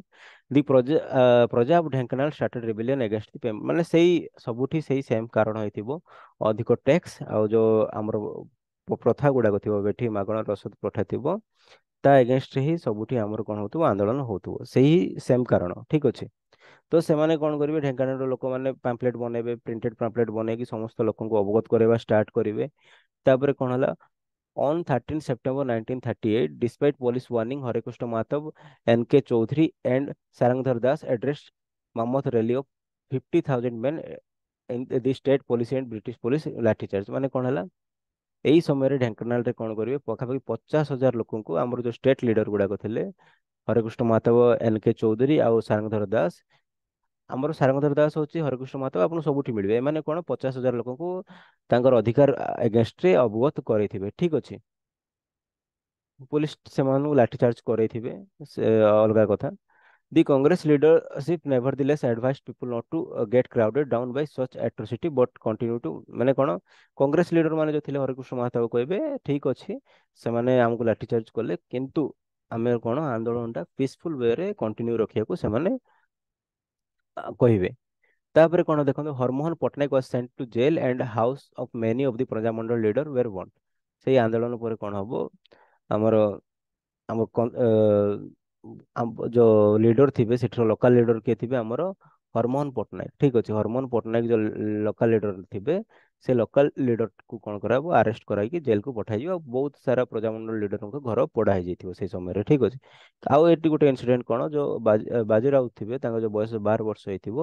ପ୍ରଜା ଅଫ ଢେଙ୍କାନାଳ ଷ୍ଟାର୍ଟେଡ ରିବେଲିୟନ ଏଗେinst ଦି ମାନେ ସେଇ ସବୁଠି ସେଇ ସେମ୍ କାରଣ ହେଇଥିବ। ଅଧିକ ଟେକ୍ସ ଆଉ ଯୋଉ ଆମର ପ୍ରଥା ଗୁଡାକ ଥିବ, ବେଠି ମାଗଣା ରସଦ ପ୍ରଥା ଥିବ, ତା ଏଗେinst ରେ ହିଁ ସବୁଠି ଆମର କଣ ହଉଥିବ, ଆନ୍ଦୋଳନ ହଉଥିବ, ସେଇ ସେମ୍ କାରଣ। ଠିକ ଅଛି। ତ ସେମାନେ କଣ କରିବେ, ଢେଙ୍କାନାଳର ଲୋକମାନେ ପାମ୍ପଲେଟ ବନେଇବେ, ପ୍ରିଣ୍ଟେଡ ପାମ୍ପଲେଟ ବନେଇକି ସମସ୍ତ ଲୋକଙ୍କୁ ଅବଗତ କରାଇବା ଷ୍ଟାର୍ଟ କରିବେ। ତାପରେ କଣ ହେଲା, on 13 September 1938, despite police warning, Hare Mahatab, N.K. Chaudhary, and Sarangdhar Das addressed Mammoth rally of 50,000 men in the state police and British police lathi charge. ମାନେ କଣ ହେଲା, ଏଇ ସମୟରେ ଢେଙ୍କାନାଳରେ କଣ କରିବେ, ପାଖାପାଖି 50,000 ଲୋକଙ୍କୁ ଆମର ଯୋଉ ଷ୍ଟେଟ ଲିଡର ଗୁଡାକ ଥିଲେ, ହରେକୃଷ୍ଣ ମାଧବ, N.K. ଚୌଧୁରୀ ଆଉ ସାରଙ୍ଗଧର ଦାସ। ଆମର ସାରଙ୍ଗଧର ଦାସ ହଉଛି ହରେକୃଷ୍ଣ ମାଧବ, ଆପଣ ସବୁଠି ମିଳିବେ। ଏମାନେ କଣ 50,000 ଲୋକଙ୍କୁ ତାଙ୍କର ଅଧିକାର ଏଗେinst ରେ ଅବଗତ କରେଇଥିବେ। ଠିକ ଅଛି। ପୋଲିସ ସେମାନଙ୍କୁ ଲାଠିଚାର୍ଜ କରେଇଥିବେ, ସେ ଅଲଗା କଥା। The Congress leadership nevertheless advised people not to get crowded down by such atrocity but continue to ମାନେ କଣ, କଂଗ୍ରେସ ଲିଡର ମାନେ ଯୋଉ ଥିଲେ ହରେକୃଷ୍ଣ ମହାତାବ କହିବେ ଠିକ ଅଛି, ସେମାନେ ଆମକୁ ଲାଠିଚାର୍ଜ କଲେ କିନ୍ତୁ ଆମେ କଣ ଆନ୍ଦୋଳନଟା ପିସଫୁଲ ୱେରେ କଣ୍ଟିନ୍ୟୁ ରଖିବାକୁ ସେମାନେ କହିବେ। ତାପରେ କଣ ଦେଖନ୍ତୁ, Harmohan Patnaik was sent to jail and house of many of the Praja Mandal leader were burned। ସେଇ ଆନ୍ଦୋଳନ ପରେ କଣ ହବ, ଆମର ଆମ ଯୋଉ ଲିଡର ଥିବେ ସେଠିର ଲୋକାଲ ଲିଡର କିଏ ଥିବେ, ଆମର ହରମୋହନ ପଟ୍ଟନାୟକ। ଠିକ ଅଛି। ହରମୋହନ ପଟ୍ଟନାୟକ ଯୋଉ ଲୋକାଲ ଲିଡର ଥିବେ, ସେ ଲୋକାଲ ଲିଡର କୁ କଣ କରାହବ, ଆରେଷ୍ଟ କରାଇକି ଜେଲକୁ ପଠାଯିବ। ଆଉ ବହୁତ ସାରା ପ୍ରଜାମଣ୍ଡଳ ଲିଡରଙ୍କ ଘର ପୋଡା ହେଇଯାଇଥିବ ସେଇ ସମୟରେ। ଠିକ ଅଛି। ଆଉ ଏଠି ଗୋଟେ ଇନସିଡେଣ୍ଟ କଣ, ଯୋଉ ବାଜି ରାଉତ ଥିବେ, ତାଙ୍କ ଯୋଉ ବୟସ 12 ବର୍ଷ ହେଇଥିବ,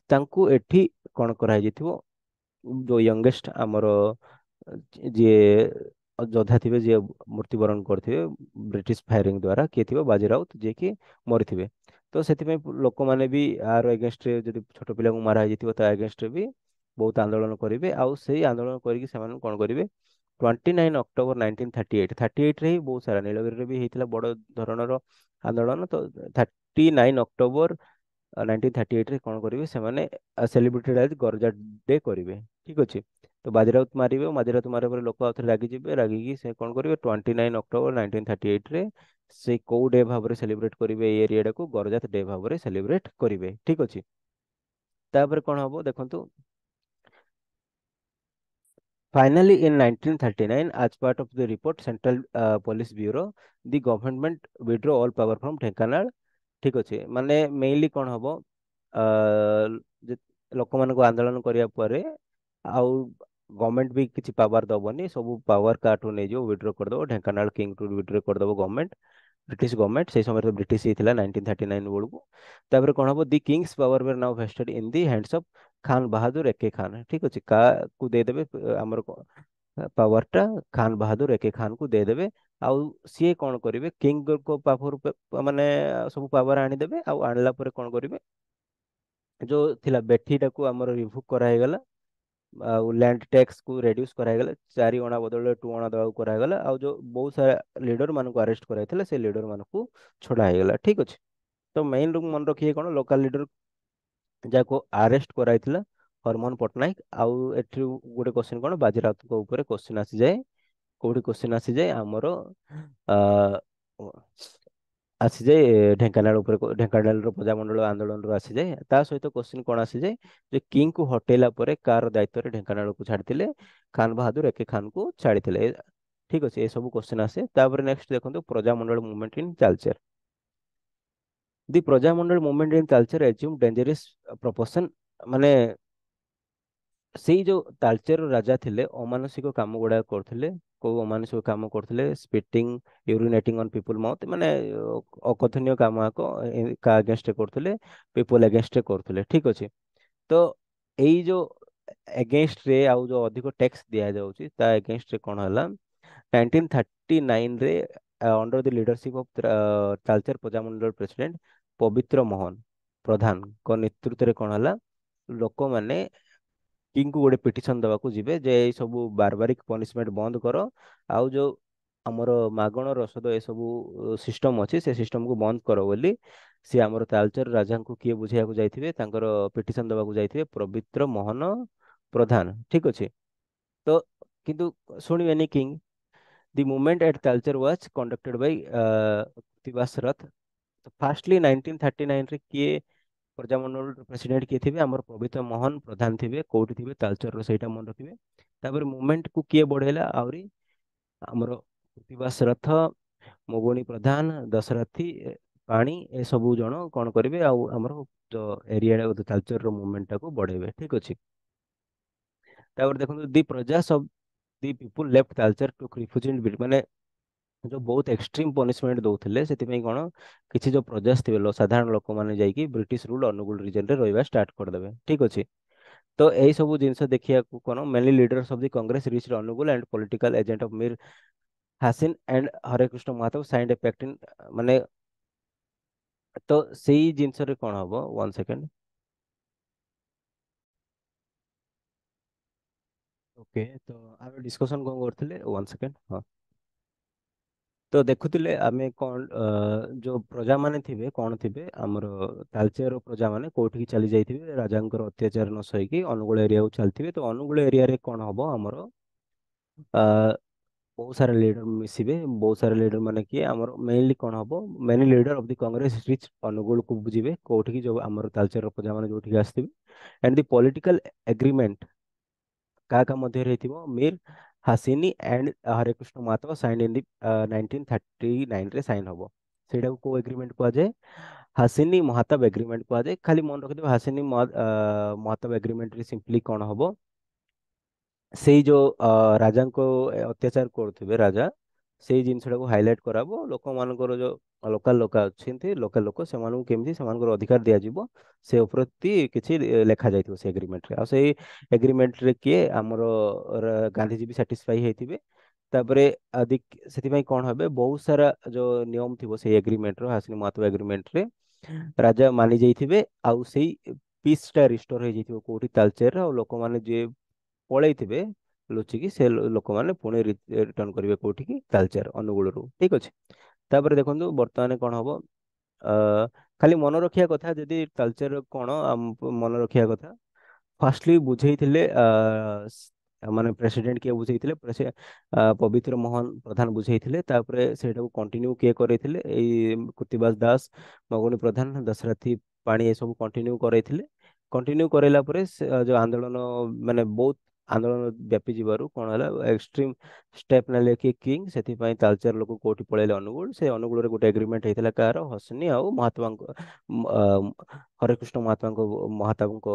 ତାଙ୍କୁ ଏଠି କଣ କରାହେଇଯାଇଥିବ, ଯୋଉ ୟଙ୍ଗେଷ୍ଟ ଆମର ଯିଏ ଯୋଦ୍ଧା ଥିବେ, ଯିଏ ମୃତ୍ୟୁବରଣ କରିଥିବେ ବ୍ରିଟିଶ ଫାୟାରିଂ ଦ୍ଵାରା, କିଏ ଥିବ, ବାଜି ରାଉତ, ଯିଏକି ମରିଥିବେ। ତ ସେଥିପାଇଁ ଲୋକମାନେ ବି ଆର ଏଗେinst ରେ, ଯଦି ଛୋଟ ପିଲାଙ୍କୁ ମାରା ହେଇଯାଇଥିବ ତା ଏଗେinst ରେ ବି ବହୁତ ଆନ୍ଦୋଳନ କରିବେ। ଆଉ ସେଇ ଆନ୍ଦୋଳନ କରିକି ସେମାନେ କଣ କରିବେ, 29 ଅକ୍ଟୋବର 1938 ରେ ହିଁ ବହୁତ ସାରା, ନୀଳଗିରିରେ ବି ହେଇଥିଲା ବଡ ଧରଣର ଆନ୍ଦୋଳନ। ତ 39 ଅକ୍ଟୋବର 1938 ରେ କଣ କରିବେ, ସେମାନେ ସେଲିବ୍ରେଟେଡ ଆଜ ଗର୍ଜା ଡେ କରିବେ। ଠିକ ଅଛି। ତ ବାଜିରାଉତ ମାରିବେ, ବାଜିରାଉତ ମାରିବା ପରେ ଲୋକ ଆଉଥରେ ରାଗିଯିବେ, ରାଗିକି ସେ କଣ କରିବେ, 29 ଅକ୍ଟୋବର 1938 ରେ ସେ କୋଉ ଡେ ଭାବରେ ସେଲିବ୍ରେଟ କରିବେ, ଏଇ ଏରିଆଟାକୁ ଗରଜାତ ଡେ ଭାବରେ ସେଲିବ୍ରେଟ କରିବେ। ଠିକ ଅଛି। ତାପରେ କଣ ହବ ଦେଖନ୍ତୁ, finally in 1939, as part of the report Central Police Bureau, the government withdraw all power from Dhenkanal. ଠିକ ଅଛି। ମାନେ ମେଇନଲି କଣ ହବ, ଆ, ଯେ ଲୋକମାନଙ୍କୁ ଆନ୍ଦୋଳନ କରିବା ପରେ ଆଉ ଗଭର୍ଣମେଣ୍ଟ ବି କିଛି ପାୱାର ଦବନି, ସବୁ ପାୱାର କାଠୁ ନେଇଯିବ, ୱିଡ୍ର କରିଦବ, ଢେଙ୍କାନାଳ କିଙ୍ଗ ଟୁ ୱିଡ୍ର କରିଦବ ଗଭର୍ଣମେଣ୍ଟ, ବ୍ରିଟିଶ ଗଭର୍ଣମେଣ୍ଟ। ସେଇ ସମୟରେ ତ ବ୍ରିଟିଶ ହେଇଥିଲା 1939 ବେଳକୁ। ତାପରେ କଣ ହବ, the king's power were now vested in the hands of Khan Bahadur A K Khan. ଠିକ ଅଛି। କାକୁ ଦେଇଦେବେ, ଆମର ପାୱାର ଟା ଖାନ ବାହାଦୁର ଏକେ ଖାନ କୁ ଦେଇଦେବେ। ଆଉ ସିଏ କଣ କରିବେ, କିଙ୍ଗଙ୍କ ପାଖରୁ ମାନେ ସବୁ ପାୱାର ଆଣିଦେବେ। ଆଉ ଆଣିଲା ପରେ କଣ କରିବେ, ଯୋଉ ଥିଲା ବେଠିଟାକୁ ଆମର ରିଭୋକ କରାହେଇଗଲା, ଆଉ ଲ୍ୟାଣ୍ଡ ଟ୍ୟାକ୍ସ କୁ ରେଡ୍ୟୁସ କରାହେଇଗଲା, 4 ଅଣା ବଦଳରେ 2 ଅଣା ଦେବାକୁ କରାହେଇଗଲା। ଆଉ ଯୋଉ ବହୁତ ସାରା ଲିଡର ମାନଙ୍କୁ ଆରେଷ୍ଟ କରାଯାଇଥିଲା, ସେ ଲିଡର ମାନଙ୍କୁ ଛଡା ହେଇଗଲା। ଠିକ ଅଛି। ତ ମେଇନ ମନେ ରଖିବେ କଣ, ଲୋକାଲ ଲିଡର ଯାହାକୁ ଆରେଷ୍ଟ କରାଯାଇଥିଲା ହରମୋହନ ପଟ୍ଟନାୟକ। ଆଉ ଏଠି ଗୋଟେ କୋଶ୍ଚିନ୍ କଣ, ବାଜି ରାଉତଙ୍କ ଉପରେ କୋଶ୍ଚିନ୍ ଆସିଯାଏ। କୋଉଠି କୋଶ୍ଚିନ୍ ଆସିଯାଏ, ଆମର ଆ ଆସିଯାଏ ଢେଙ୍କାନାଳ ଉପରେ, ଢେଙ୍କାନାଳର ପ୍ରଜାମଣ୍ଡଳ ଆନ୍ଦୋଳନରୁ ଆସିଯାଏ। ତା ସହିତ କୋଶ୍ଚିନ୍ କଣ ଆସିଯାଏ, ଯେ କିଙ୍ଗକୁ ହଟେଇଲା ପରେ କାର ଦାୟିତ୍ୱରେ ଢେଙ୍କାନାଳକୁ ଛାଡ଼ିଥିଲେ, ଖାନ ବାହାଦୁର ଏକେ ଖାନକୁ ଛାଡ଼ିଥିଲେ। ଠିକ ଅଛି। ଏ ସବୁ କୋଶ୍ଚିନ୍ ଆସେ। ତାପରେ ନେକ୍ସଟ ଦେଖନ୍ତୁ, Praja Mandal movement in Talcher. The Praja Mandal movement in Talcher assumed dangerous proportion। ମାନେ ସେଇ ଯୋଉ ତାଳଚେର ରାଜା ଥିଲେ, ଅମାନସିକ କାମ ଗୁଡାକ କରୁଥିଲେ। କୋଉ ଅମାନସିକ କାମ କରୁଥିଲେ, ସ୍ପିଟିଂ, ୟୁରିନେଟିଂ ଅନ୍ ପିପୁଲ ମାଉଥ, ମାନେ ଅକଥନୀୟ କାମ ଆକ କା against ରେ କରୁଥିଲେ, ପିପୁଲ against ରେ କରୁଥିଲେ। ଠିକ ଅଛି। ତ ଏଇ ଯୋଉ against ରେ ଆଉ ଯୋଉ ଅଧିକ ଟ୍ୟାକ୍ସ ଦିଆଯାଉଛି, ତା against ରେ କଣ ହେଲା, 1939 ରେ under the leadership of Talcher Praja Mandal president Pabitra Mohan ପ୍ରଧାନଙ୍କ ନେତୃତ୍ୱରେ କଣ ହେଲା, ଲୋକମାନେ କିଙ୍ଗକୁ ଗୋଟେ ପିଟିସନ ଦେବାକୁ ଯିବେ, ଯେ ଏଇ ସବୁ ବାରବାରିକ ପନିଶମେଣ୍ଟ ବନ୍ଦ କର, ଆଉ ଯୋଉ ଆମର ମାଗଣ ରସଦ ଏ ସବୁ ସିଷ୍ଟମ ଅଛି, ସେ ସିଷ୍ଟମକୁ ବନ୍ଦ କର ବୋଲି ସିଏ ଆମର ତାଳଚେର ରାଜାଙ୍କୁ କିଏ ବୁଝେଇବାକୁ ଯାଇଥିବେ, ତାଙ୍କର ପିଟିସନ ଦେବାକୁ ଯାଇଥିବେ ପବିତ୍ର ମୋହନ ପ୍ରଧାନ, ଠିକ ଅଛି। ତ କିନ୍ତୁ ଶୁଣିବେନି king, the movement at Talcher was conducted by Krutibas Rath. Firstly 1939 ରେ କିଏ ପ୍ରଜାମଣ୍ଡଳ ପ୍ରେସିଡେଣ୍ଟ କିଏ ଥିବେ? ଆମର ପବିତ୍ର ମୋହନ ପ୍ରଧାନ ଥିବେ। କୋଉଠି ଥିବେ? ତାଳଚେରର, ସେଇଟା ମନେ ରଖିବେ। ତାପରେ ମୁଭମେଣ୍ଟ କୁ କିଏ ବଢେଇଲା ଆହୁରି? ଆମର କୃତିବାସ ରଥ, ମଗୁଣି ପ୍ରଧାନ, ଦଶରଥୀ ପାଣି, ଏସବୁ ଜଣ କଣ କରିବେ ଆଉ ଆମର ଏରିଆ ତାଳଚେରର ମୁଭମେଣ୍ଟ ଟାକୁ ବଢେଇବେ, ଠିକ ଅଛି। ତାପରେ ଦେଖନ୍ତୁ ଦି ପ୍ରଜା ସବ the people left Talcher to refugee in ମାନେ ଯୋଉ ବହୁତ ଏକ୍ସଟ୍ରିମ ପନିଶମେଣ୍ଟ ଦଉଥିଲେ, ସେଥିପାଇଁ କଣ କିଛି ଯୋଉ ପ୍ରଜାସ ଥିବେ ସାଧାରଣ ଲୋକମାନେ ଯାଇକି ବ୍ରିଟିଶ ରୁଲ ଅନୁଗୁଳ ରିଜନରେ ରହିବା ଷ୍ଟାର୍ଟ କରିଦେବେ, ଠିକ ଅଛି। ତ ଏଇ ସବୁ ଜିନିଷ ଦେଖିବାକୁ କଣ mainly leaders of the Congress reach Angul and political agent of Mir Hasin and Harekrushna Mahatab signed a pact in ମାନେ। ତ ସେଇ ଜିନିଷରେ କଣ ହବ, ୱାନ୍ ସେକେଣ୍ଡ। ଓକେ, ତ ଆମେ ଡିସ୍କସନ କଣ କରୁଥିଲେ, ୱାନ୍ ସେକେଣ୍ଡ, ହଁ। ତ ଦେଖୁଥିଲେ ଆମେ କଣ ଯୋଉ ପ୍ରଜା ମାନେ ଥିବେ କଣ ଥିବେ ଆମର ତାଳଚେର ପ୍ରଜା ମାନେ କୋଉଠିକି ଚାଲି ଯାଇଥିବେ ରାଜାଙ୍କର ଅତ୍ୟାଚାର ନ ସହିକି ଅନୁଗୁଳ ଏରିଆକୁ ଚାଲିଥିବେ। ତ ଅନୁଗୁଳ ଏରିଆରେ କଣ ହବ ଆମର ଆ, ବହୁତ ସାରା ଲିଡର ମିଶିବେ। ବହୁତ ସାରା ଲିଡର ମାନେ କିଏ ଆମର ମେନଲି କଣ ହବ, many leader of the Congress reach ଅନୁଗୁଳକୁ ଯିବେ, କୋଉଠିକି ଯୋଉ ଆମର ତାଳଚେର ପ୍ରଜା ମାନେ ଯୋଉଠିକି ଆସିଥିବେ। ଆଣ୍ଡ ଦି ପଲିଟିକାଲ ଏଗ୍ରିମେଣ୍ଟ କାହା କାହା ମଧ୍ୟରେ ହେଇଥିବ? Mir Hasini and Harekrushna Mahatab sign in the 1939 ରେ ସାଇନ୍ ହବ। ସେଇଟାକୁ କୋଉ ଏଗ୍ରିମେଣ୍ଟ କୁହାଯାଏ? ହାସିନି ମହାତାବ ଏଗ୍ରିମେଣ୍ଟ କୁହାଯାଏ। ଖାଲି ମନେ ରଖିଥିବ ହାସିନି ମହାତାବ ଏଗ୍ରିମେଣ୍ଟରେ ସିମ୍ପଲି କଣ ହବ, ସେଇ ଯୋଉ ରାଜାଙ୍କୁ ଅତ୍ୟାଚାର କରୁଥିବେ ରାଜା, ସେଇ ଜିନିଷଟାକୁ ହାଇଲାଇଟ କରାହବ। ଲୋକମାନଙ୍କର ଯୋଉ ଲୋକାଲ ଲୋକ ଅଛନ୍ତି, ଲୋକାଲ ଲୋକ, ସେମାନଙ୍କୁ କେମିତି ସେମାନଙ୍କର ଅଧିକାର ଦିଆଯିବ ସେ ପ୍ରତି କିଛି ଲେଖା ଯାଇଥିବ ସେ ଏଗ୍ରିମେଣ୍ଟରେ। ଆଉ ସେଇ ଏଗ୍ରିମେଣ୍ଟରେ କିଏ ଆମର ଗାନ୍ଧିଜୀ ବି ସାଟିସ୍ଫାଇ ହେଇଥିବେ। ତାପରେ ସେଥିପାଇଁ କଣ হবে, ବହୁତ ସାରା ଯୋଉ ନିୟମ ଥିବ ସେଇ ଏଗ୍ରିମେଣ୍ଟର, ହାସିନି ମହାତାବ ଏଗ୍ରିମେଣ୍ଟରେ ରାଜା ମାନି ଯାଇଥିବେ। ଆଉ ସେଇ ପିସ୍ ଟା ରିଷ୍ଟୋର ହେଇଯାଇଥିବ କୋଉଠି? ତାଳଚେରରେ। ଆଉ ଲୋକମାନେ ଯିଏ ପଳେଇଥିବେ ଲୁଚିକି, ସେ ଲୋକମାନେ ପୁଣି ରିଟର୍ନ କରିବେ କୋଉଠିକି? ତାଳଚେର ଅନୁଗୁଳରୁ, ଠିକ ଅଛି। ତାପରେ ଦେଖନ୍ତୁ ବର୍ତ୍ତମାନ କଣ ହବ, ଆ ଖାଲି ମନେ ରଖିବା କଥା, ଯଦି ତାଳଚେର କଣ ମନେ ରଖିବା କଥା, ଫାର୍ଷ୍ଟଲି ବୁଝେଇଥିଲେ ମାନେ ପ୍ରେସିଡେଣ୍ଟ କିଏ ବୁଝେଇଥିଲେ? ପବିତ୍ର ମୋହନ ପ୍ରଧାନ ବୁଝେଇଥିଲେ। ତାପରେ ସେଇଟାକୁ କଣ୍ଟିନ୍ୟୁ କିଏ କରେଇଥିଲେ? ଏଇ କୃତିବାସ ଦାସ, ମଗୁଣି ପ୍ରଧାନ, ଦଶରଥୀ ପାଣି, ଏସବୁ କଣ୍ଟିନ୍ୟୁ କରେଇଥିଲେ। କଣ୍ଟିନ୍ୟୁ କରାଇଲା ପରେ ଯୋଉ ଆନ୍ଦୋଳନ ମାନେ ବହୁତ ଆନ୍ଦୋଳନ ବ୍ୟାପି ଯିବାରୁ କଣ ହେଲା, ଏକ୍ସଟ୍ରିମ ଷ୍ଟେପ ନେଲେ କି କିଙ୍ଗ, ସେଥିପାଇଁ ତାଳଚେର ଲୋକ କୋଉଠି ପଳେଇଲେ? ଅନୁଗୁଳ। ସେ ଅନୁଗୁଳରେ ଗୋଟେ ଏଗ୍ରିମେଣ୍ଟ ହେଇଥିଲା କାହାର? ହସିନି ଆଉ ମହାତ୍ମାଙ୍କ ଅ, ହରେକୃଷ୍ଣ ମହାତାବଙ୍କ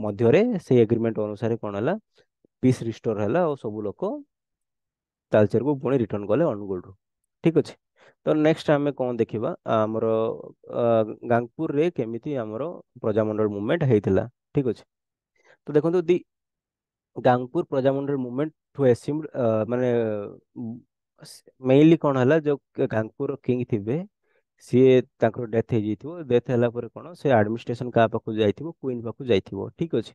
ମଧ୍ୟରେ। ସେଇ ଏଗ୍ରିମେଣ୍ଟ ଅନୁସାରେ କଣ ହେଲା, ପିସ୍ ରିଷ୍ଟୋର ହେଲା ଆଉ ସବୁ ଲୋକ ତାଳଚେରକୁ ପୁଣି ରିଟର୍ନ କଲେ ଅନୁଗୁଳରୁ, ଠିକ ଅଛି। ତ ନେକ୍ସଟ ଆମେ କଣ ଦେଖିବା, ଆମର ଗାଙ୍ଗପୁରରେ କେମିତି ଆମର ପ୍ରଜାମଣ୍ଡଳ ମୁଭମେଣ୍ଟ ହେଇଥିଲା, ଠିକ ଅଛି। ତ ଦେଖନ୍ତୁ ଗାଙ୍ଗପୁର ପ୍ରଜାମଣ୍ଡଳ ମୁଭମେଣ୍ଟ ଟୁ ଏସିମ୍ଡ ମାନେ ମେଇନଲି କଣ ହେଲା, ଯୋଉ ଗାଙ୍ଗପୁର କିଙ୍ଗ ଥିବେ ସିଏ ତାଙ୍କର ଡେଥ୍ ହେଇଯାଇଥିବ। ଡେଥ୍ ହେଲା ପରେ କଣ, ସେ ଆଡମିନିଷ୍ଟ୍ରେସନ କାହା ପାଖକୁ ଯାଇଥିବ? କୁଇନ ପାଖକୁ ଯାଇଥିବ, ଠିକ ଅଛି।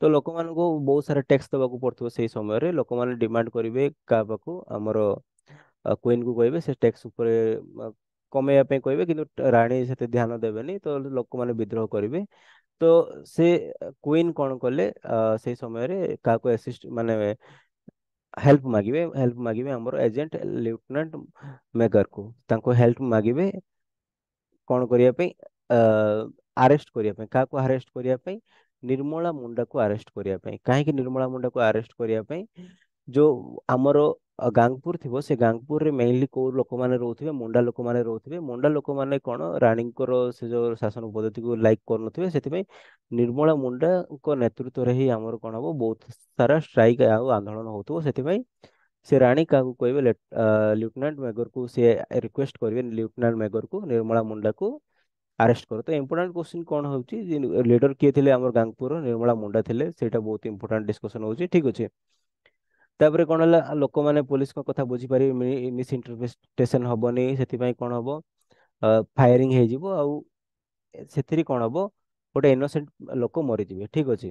ତ ଲୋକମାନଙ୍କୁ ବହୁତ ସାରା ଟ୍ୟାକ୍ସ ଦେବାକୁ ପଡୁଥିବ। ସେଇ ସମୟରେ ଲୋକମାନେ ଡିମାଣ୍ଡ କରିବେ କାହା ପାଖକୁ? ଆମର କୁଇନକୁ କହିବେ ସେ ଟ୍ୟାକ୍ସ ଉପରେ କମେଇବା ପାଇଁ କହିବେ, କିନ୍ତୁ ରାଣୀ ସେତେ ଧ୍ୟାନ ଦେବେନି। ତ ଲୋକମାନେ ବିଦ୍ରୋହ କରିବେ। ତ ସେ କୁଇନ କଣ କଲେ, ସେଇ ସମୟରେ କାହାକୁ ଆସିଷ୍ଟ ମାନେ ହେଲ୍ପ ମାଗିବେ ଆମର ଏଜେଣ୍ଟ ଲେଫ୍ଟନାଣ୍ଟ ମେଗରକୁ। ତାଙ୍କୁ ହେଲ୍ପ ମାଗିବେ କଣ କରିବା ପାଇଁ? ଆରେଷ୍ଟ କରିବା ପାଇଁ। କାହାକୁ ଆରେଷ୍ଟ କରିବା ପାଇଁ? ନିର୍ମଳା ମୁଣ୍ଡାକୁ ଆରେଷ୍ଟ କରିବା ପାଇଁ। କାହିଁକି ନିର୍ମଳା ମୁଣ୍ଡାକୁ ଆରେଷ୍ଟ କରିବା ପାଇଁ? ଯୋଉ ଆମର ଗାଙ୍ଗପୁର ଥିବ, ସେ ଗାଙ୍ଗପୁରରେ ମେଇନଲି କୋଉ ଲୋକମାନେ ରହୁଥିବେ? ମୁଣ୍ଡା ଲୋକମାନେ ରହୁଥିବେ। ମୁଣ୍ଡା ଲୋକମାନେ କଣ ରାଣୀଙ୍କର ସେ ଯୋଉ ଶାସନ ପଦ୍ଧତିକୁ ଲାଇକ୍ କରୁନଥିବେ। ସେଥିପାଇଁ ନିର୍ମଳା ମୁଣ୍ଡାଙ୍କ ନେତୃତ୍ୱରେ ହିଁ ଆମର କଣ ହବ, ବହୁତ ସାରା ଷ୍ଟ୍ରାଇକ୍ ଆଉ ଆନ୍ଦୋଳନ ହଉଥିବ। ସେଥିପାଇଁ ସେ ରାଣୀ କାହାକୁ କହିବେ? ଲେଫ୍ଟନାଣ୍ଟ ମେଗରକୁ ସିଏ ରିକ୍ୱେଷ୍ଟ କରିବେ, ଲେଫ୍ଟନାଣ୍ଟ ମେଗରକୁ ନିର୍ମଳା ମୁଣ୍ଡାକୁ ଆରେଷ୍ଟ କର। ତ ଇମ୍ପୋର୍ଟାଣ୍ଟ କ୍ୱେଶ୍ଚିନ୍ କଣ ହଉଛି, ଲିଡର କିଏ ଥିଲେ ଆମର ଗାଙ୍ଗପୁର? ନିର୍ମଳା ମୁଣ୍ଡା ଥିଲେ। ସେଇଟା ବହୁତ ଇମ୍ପୋର୍ଟାଣ୍ଟ ଡିସ୍କସନ ହଉଛି, ଠିକ ଅଛି। ତାପରେ କଣ ହେଲା, ଲୋକମାନେ ପୋଲିସଙ୍କ କଥା ବୁଝିପାରିବେ, ମିସ୍ ଇଣ୍ଟରପ୍ରିଟେସନ ହବନି। ସେଥିପାଇଁ କଣ ହବ, ଫାୟାରିଂ ହେଇଯିବ। ଆଉ ସେଥିରେ କଣ ହବ, ଗୋଟେ ଇନୋସେଣ୍ଟ ଲୋକ ମରିଯିବେ, ଠିକ ଅଛି।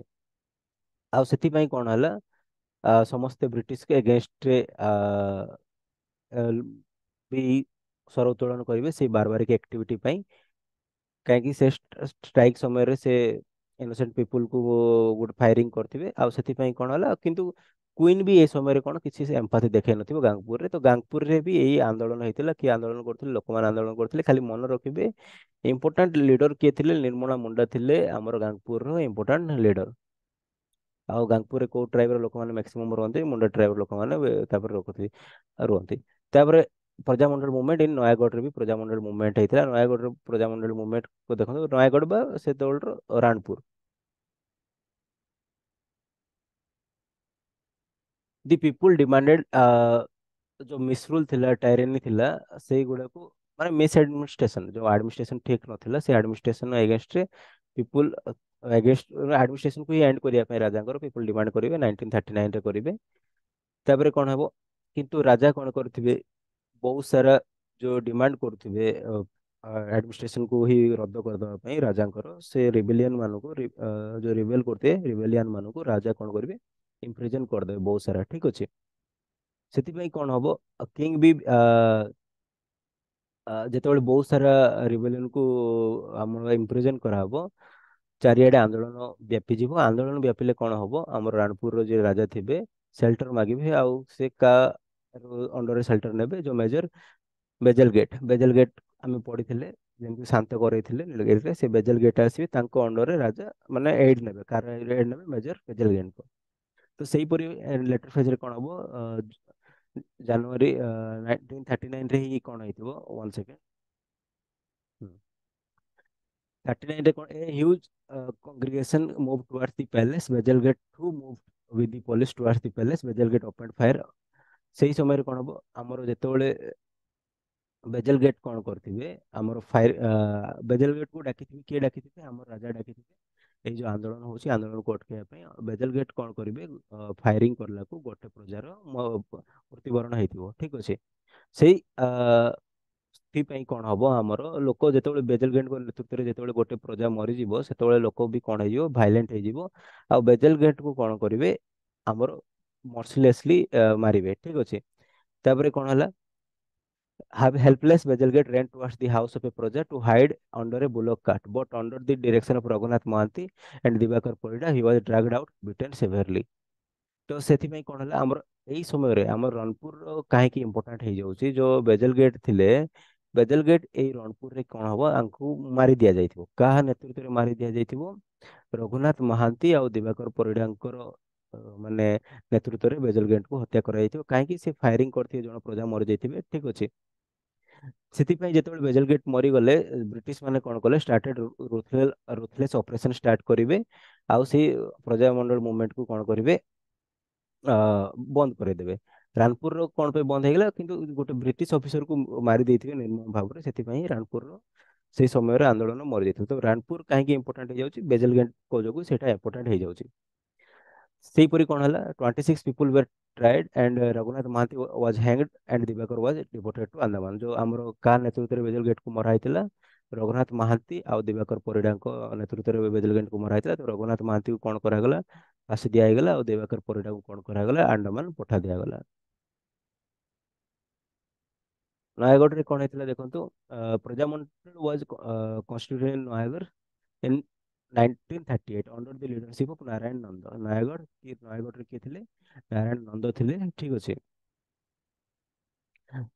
ଆଉ ସେଥିପାଇଁ କଣ ହେଲା, ସମସ୍ତେ ବ୍ରିଟିଶ ଏଗେନଷ୍ଟରେ ବି ସ୍ୱର ଉତ୍ତୋଳନ କରିବେ ସେଇ ବାରବାରିକ ଆକ୍ଟିଭିଟି ପାଇଁ। କାହିଁକି ସେ ଷ୍ଟ୍ରାଇକ୍ ସମୟରେ ସେ ଇନୋସେଣ୍ଟ ପିପୁଲକୁ ଗୋଟେ ଫାୟାରିଂ କରିଥିବେ ଆଉ ସେଥିପାଇଁ କଣ ହେଲା କିନ୍ତୁ କୁଇନ୍ ବି ଏ ସମୟରେ କଣ କିଛି ସେ ଏମ୍ପାଥି ଦେଖାଇ ନଥିବ ଗାଙ୍ଗପୁରରେ। ତ ଗାଙ୍ଗପୁରରେ ବି ଏଇ ଆନ୍ଦୋଳନ ହେଇଥିଲା। କିଏ ଆନ୍ଦୋଳନ କରୁଥିଲେ? ଲୋକମାନେ ଆନ୍ଦୋଳନ କରୁଥିଲେ। ଖାଲି ମନେ ରଖିବେ ଇମ୍ପୋର୍ଟାଣ୍ଟ ଲିଡର କିଏ ଥିଲେ? ନିର୍ମଳା ମୁଣ୍ଡା ଥିଲେ ଆମର ଗାଙ୍ଗପୁରର ଇମ୍ପୋର୍ଟାଣ୍ଟ ଲିଡର। ଆଉ ଗାଙ୍ଗପୁରରେ କୋଉ ଟ୍ରାଇବର ଲୋକମାନେ ମ୍ୟାକ୍ସିମମ୍ ରୁହନ୍ତି? ମୁଣ୍ଡା ଟ୍ରାଇବର ଲୋକମାନେ ତାପରେ ରୁହନ୍ତି। ତାପରେ ପ୍ରଜାମଣ୍ଡଳ ମୁଭମେଣ୍ଟ ଇନ୍ ନୟାଗଡ଼ରେ ବି ପ୍ରଜାମଣ୍ଡଳ ମୁଭମେଣ୍ଟ ହେଇଥିଲା। ନୟାଗଡ଼ର ପ୍ରଜାମଣ୍ଡଳ ମୁଭମେଣ୍ଟ ଦେଖନ୍ତୁ, ନୟାଗଡ଼ ବା ସେତେବେଳର ରାଣପୁର। ଦି ପିପୁଲ ଡିମାଣ୍ଡେଡ, ଯୋଉ ମିସରୁଲ ଥିଲା, ଟାଇରେନି ଥିଲା, ସେଇଗୁଡାକୁ ମାନେ ମିସ ଆଡମିନିଷ୍ଟ୍ରେସନ, ଯୋଉ ଆଡମିନିଷ୍ଟ୍ରେସନ ଠିକ ନଥିଲା, ସେ ଆଡମିନିଷ୍ଟ୍ରେସନ ଏଗେନଷ୍ଟରେ ପିପୁଲ ଏଗେନଷ୍ଟ ଆଡମିନିଷ୍ଟ୍ରେସନକୁ ହିଁ ଏଣ୍ଡ କରିବା ପାଇଁ ରାଜାଙ୍କର ପିପୁଲ ଡିମାଣ୍ଡ କରିବେ 1939 ରେ କରିବେ। ତାପରେ କଣ ହବ? କିନ୍ତୁ ରାଜା କଣ କରିଥିବେ? ବହୁତ ସାରା ଯୋଉ ଡିମାଣ୍ଡ କରୁଥିବେ ଆଡମିନିଷ୍ଟ୍ରେସନକୁ ହିଁ ରଦ୍ଦ କରିଦେବା ପାଇଁ ରାଜାଙ୍କର, ସେ ରିବେଲିୟନ ମାନଙ୍କୁ ଯୋଉ ରିବେଲ କରୁଥିବେ ରିବେଲିୟନ ମାନଙ୍କୁ ରାଜା କଣ କରିବେ? ଇମ୍ପ୍ରିଜନ କରିଦେବେ ବହୁତ ସାରା। ଠିକ ଅଛି। ସେଥିପାଇଁ କଣ ହବ? କିଙ୍ଗ ବି ଯେତେବେଳେ ବହୁତ ସାରା ରିବେଲିୟନକୁ ଆମର ଇମ୍ପ୍ରିଜନ କରାହବ, ଚାରିଆଡେ ଆନ୍ଦୋଳନ ବ୍ୟାପିଯିବ। ଆନ୍ଦୋଳନ ବ୍ୟାପିଲେ କଣ ହବ? ଆମର ରାଣପୁରର ଯିଏ ରାଜା ଥିବେ ସେଲ୍ଟର ମାଗିବେ, ଆଉ ସେ କା ଅଣ୍ଡରରେ ସେଲ୍ଟର ନେବେ? ଯୋଉ ବେଜେଲ ଗେଟ୍ ଆମେ ପଢିଥିଲେ, ଯେମିତି ଶାନ୍ତ କରେଇଥିଲେ ନୀଳଗିରିରେ, ସେ ବେଜେଲ ଗେଟ୍ ଆସିବେ, ତାଙ୍କ ଅଣ୍ଡରରେ ରାଜା ମାନେ ଏଇଡ୍ ନେବେ। କାର ଏଇଡ୍ ନେବେ? Major Bazalgette. ତ ସେଇପରି ଲେଟର ଫେଜରେ କଣ ହବ? ଜାନୁଆରୀ 1939ରେ ହିଁ କଣ ହେଇଥିବ? One second. 39ରେ କଣ? A huge congregation moved towards the palace, Bezelgate too moved with the police towards the palace, Bezelgate opened fire। ସେଇ ସମୟରେ କଣ ହବ? ଆମର ଯେତେବେଳେ ବେଜେଲ ଗେଟ୍ କଣ କରିଥିବେ? ଆମର ବେଜେଲ ଗେଟ୍ କୁ ଡାକିଥିବେ। କିଏ ଡାକିଥିବେ? ଆମର ରାଜା ଡାକିଥିବେ। ଏଇ ଯୋଉ ଆନ୍ଦୋଳନ ହଉଛି, ଆନ୍ଦୋଳନକୁ ଅଟକେଇବା ପାଇଁ ବେଜେଲ ଗେଟ୍ କଣ କରିବେ? ଫାୟାରିଂ କରିଲାକୁ ଗୋଟେ ପ୍ରଜାର ମୃତ୍ୟୁବରଣ ହେଇଥିବ। ଠିକ ଅଛି। ସେଇ ସେଥିପାଇଁ କଣ ହବ? ଆମର ଲୋକ ଯେତେବେଳେ ବେଜେଲ ଗେଟ୍ଙ୍କ ନେତୃତ୍ୱରେ ଯେତେବେଳେ ଗୋଟେ ପ୍ରଜା ମରିଯିବ, ସେତେବେଳେ ଲୋକ ବି କଣ ହେଇଯିବ? ଭାଇଲେଣ୍ଟ ହେଇଯିବ। ଆଉ ବେଜେଲ ଗେଟ୍ କୁ କଣ କରିବେ? ଆମର ମର୍ସିଲେସଲି ମାରିବେ। ଠିକ ଅଛି। ତାପରେ କଣ ହେଲା? Helpless, Bezelgate ran towards the house of a Praja to hide under a bullock cart, but under the direction of Raghunath Mohanty and Divakar Parida, he was dragged out, beaten severely। ତ ସେଥିପାଇଁ କଣ ହେଲା? ଆମର ଏଇ ସମୟରେ ଆମର ରଣପୁର କାହିଁକି important ହେଇଯାଉଛି? ଯୋଉ ବେଜେଲ ଗେଟ୍ ଥିଲେ, ବେଜେଲ ଗେଟ୍ ଏଇ ରଣପୁରରେ କଣ ହବ? ଆଙ୍କୁ ମାରି ଦିଆଯାଇଥିବ। କାହା ନେତୃତ୍ୱରେ ମାରି ଦିଆଯାଇଥିବ? ରଘୁନାଥ ମହାନ୍ତି ଆଉ ଦିବାକର ପରିଡାଙ୍କର ମାନେ ନେତୃତ୍ୱରେ ବେଜେଲ ଗେଟ୍ଙ୍କୁ ହତ୍ୟା କରାଯାଇଥିବ। କାହିଁକି? ସେ ଫାୟାରିଂ କରିଥିବେ, ଜଣେ ପ୍ରଜା ମରିଯାଇଥିବେ। ଠିକ ଅଛି। ସେଥିପାଇଁ ଯେତେବେଳେ ବେଜେଲ ଗେଟ୍ ମରିଗଲେ, ବ୍ରିଟିଶ ମାନେ କଣ କଲେ? ରୁଥଲେସ୍ ଅପରେସନ ଷ୍ଟାର୍ଟ କରିବେ, ଆଉ ସେଇ ପ୍ରଜାମଣ୍ଡଳ ମୁଭମେଣ୍ଟକୁ କଣ କରିବେ? ଅ ବନ୍ଦ କରେଇଦେବେ। ରାନପୁରର କଣ ପାଇଁ ବନ୍ଦ ହେଇଗଲା? କିନ୍ତୁ ଗୋଟେ ବ୍ରିଟିଶ ଅଫିସରକୁ ମାରି ଦେଇଥିବେ ନିର୍ମମ ଭାବରେ, ସେଥିପାଇଁ ରାନପୁରର ସେଇ ସମୟରେ ଆନ୍ଦୋଳନ ମରିଯାଇଥିଲା। ତ ରାନପୁର କାହିଁକି ଇମ୍ପୋର୍ଟାଣ୍ଟ ହେଇଯାଉଛି? ବେଜେଲ ଗେଟ୍ଙ୍କ ଯୋଗୁଁ ସେଇଟା ଇମ୍ପୋର୍ଟାଣ୍ଟ ହେଇଯାଉଛି। ସେହିପରି କଣ ହେଲା? 26 people were tried and Raghunath Mohanty was hanged and Dibakar was deported to Andaman. ଯୋଉ ଆମର କାହା ନେତୃତ୍ୱରେ ବେଜେଲ ଗେଟ୍କୁ ମରା ହେଇଥିଲା? ରଘୁନାଥ ମହାନ୍ତି ଆଉ ଦିବାକର ପରିଡାଙ୍କ ନେତୃତ୍ୱରେ ବେଜେଲ ଗେଟ୍କୁ ମରା ହେଇଥିଲା। ତ ରଘୁନାଥ ମହାନ୍ତିକୁ କଣ କରାଗଲା? ଫାଶୀ ଦିଆହେଇଗଲା, ଆଉ ଦିବାକର ପରିଡାକୁ କଣ କରାଗଲା? ଆଣ୍ଡାମାନ ପଠା ଦିଆଗଲା। ନୟାଗଡ଼ରେ କଣ ହେଇଥିଲା ଦେଖନ୍ତୁ? Praja Mandal was constituted in Nayagarh in 1938 under the leadership of Narayan Nanda. ନୟାଗଡ଼ରେ କିଏ ଥିଲେ? ନାରାୟଣ ନନ୍ଦ ଥିଲେ। ଠିକ ଅଛି।